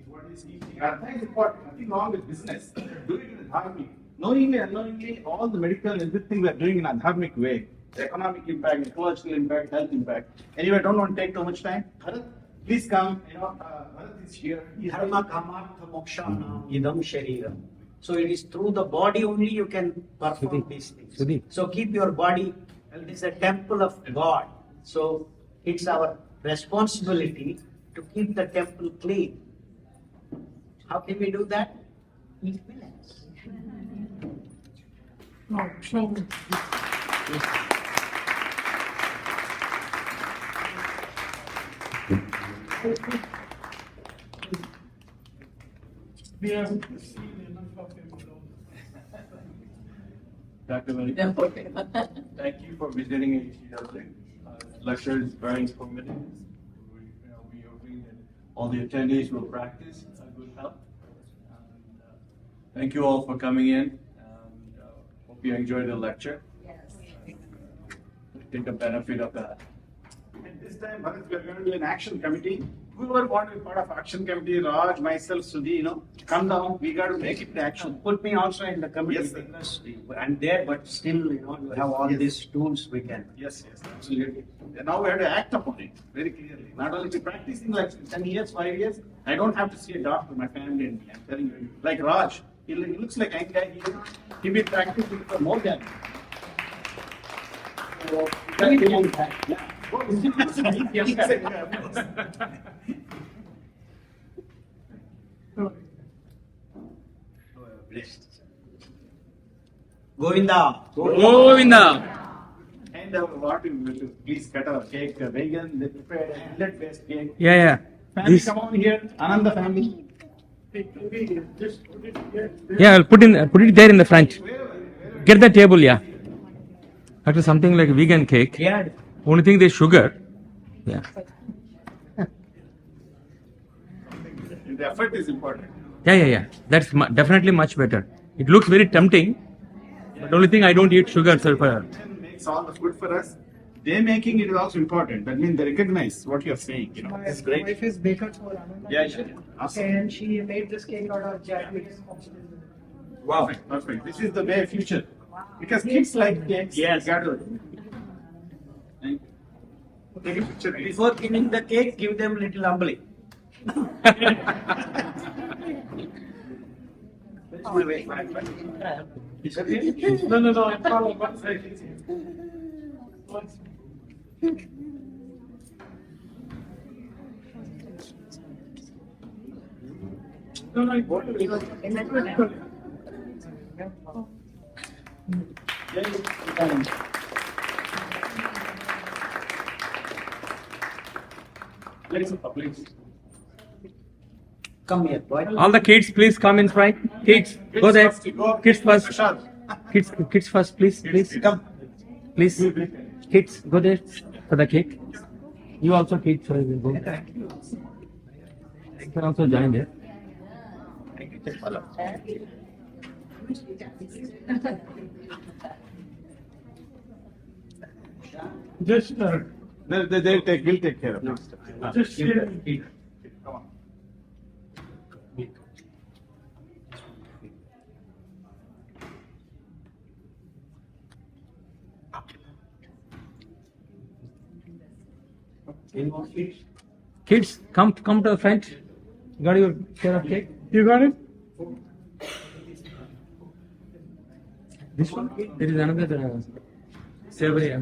what is teaching. Artha is important. Nothing wrong with business. Do it in a dharmic. Knowingly, unknowingly, all the medical and everything we are doing in a dharmic way. The economic impact, ecological impact, health impact. Anyway, don't want to take too much time. Bharat, please come. You know, Bharat is here. Dharma kamartha mokshana idam sharira. So it is through the body only you can perform these things. So keep your body, it is a temple of God. So it's our responsibility to keep the temple clean. How can we do that? Eat millets. We have seen enough of him. Dr. Valli, thank you for visiting HCW. Lecture is very informative. We agree that all the attendees will practice good health. And, thank you all for coming in. And, hope you enjoyed the lecture. Yes. Take the benefit of that. And this time, Bharat, we are going to do an action committee. whoever want to be part of action committee, Raj, myself, Sudhi, come down. We got to make it action. Put me also in the committee Yes, sir. because I'm there, but still, you have all Yes. these tools we can. Yes, absolutely. And now we have to act upon it very clearly. Not only to practicing like 10 years, 5 years. I don't have to see a doctor, my family, and I'm telling you. Like Raj, he looks like a guy. He been practicing for more than. Govinda. And what we will do, please cut our cake, vegan, they prepared a millet-based cake. Yeah. Family, This, come on here, Ananda family. yeah, I'll put it there in the front. Get the table, yeah. Actually, something like vegan cake. Yeah. Only thing there's sugar. Yeah. The effort is important. Yeah. That's definitely much better. It looks very tempting, but only thing I don't eat sugar, sir. Kitchen makes all the food for us. They making it is also important. That means they recognize what you're saying. It's My great. wife is baker for Ananda. Yeah, sure. Awesome. And she made this cake out of jackfruit. Wow, perfect. This is the way future. Because kids like cakes. Yes. Got to. Take a picture. Before giving the cake, give them little ambali. No. I'm following one side. Come here, boy. All the kids, please come in front. Kids, go there. Kids first. Prashad. Kids first, please. Come. Please. Kids, go there for the cake. You also kids, so you go. You can also join there. Just they'll take care of it. Just come on. Kids, come to the front. You got your share of cake? You got it? This one? There is another savory.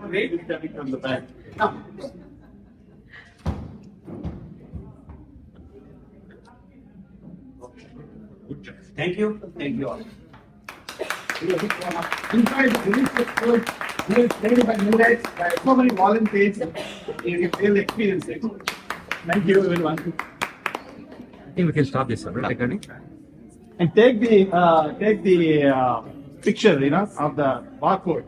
Wait, coming from the back. Thank you. Thank you all. Inside the delicious food, made by Millets, by so many volunteers, you will experience it. Thank you, everyone. I think we can stop this recording. And take the picture, of the barcode.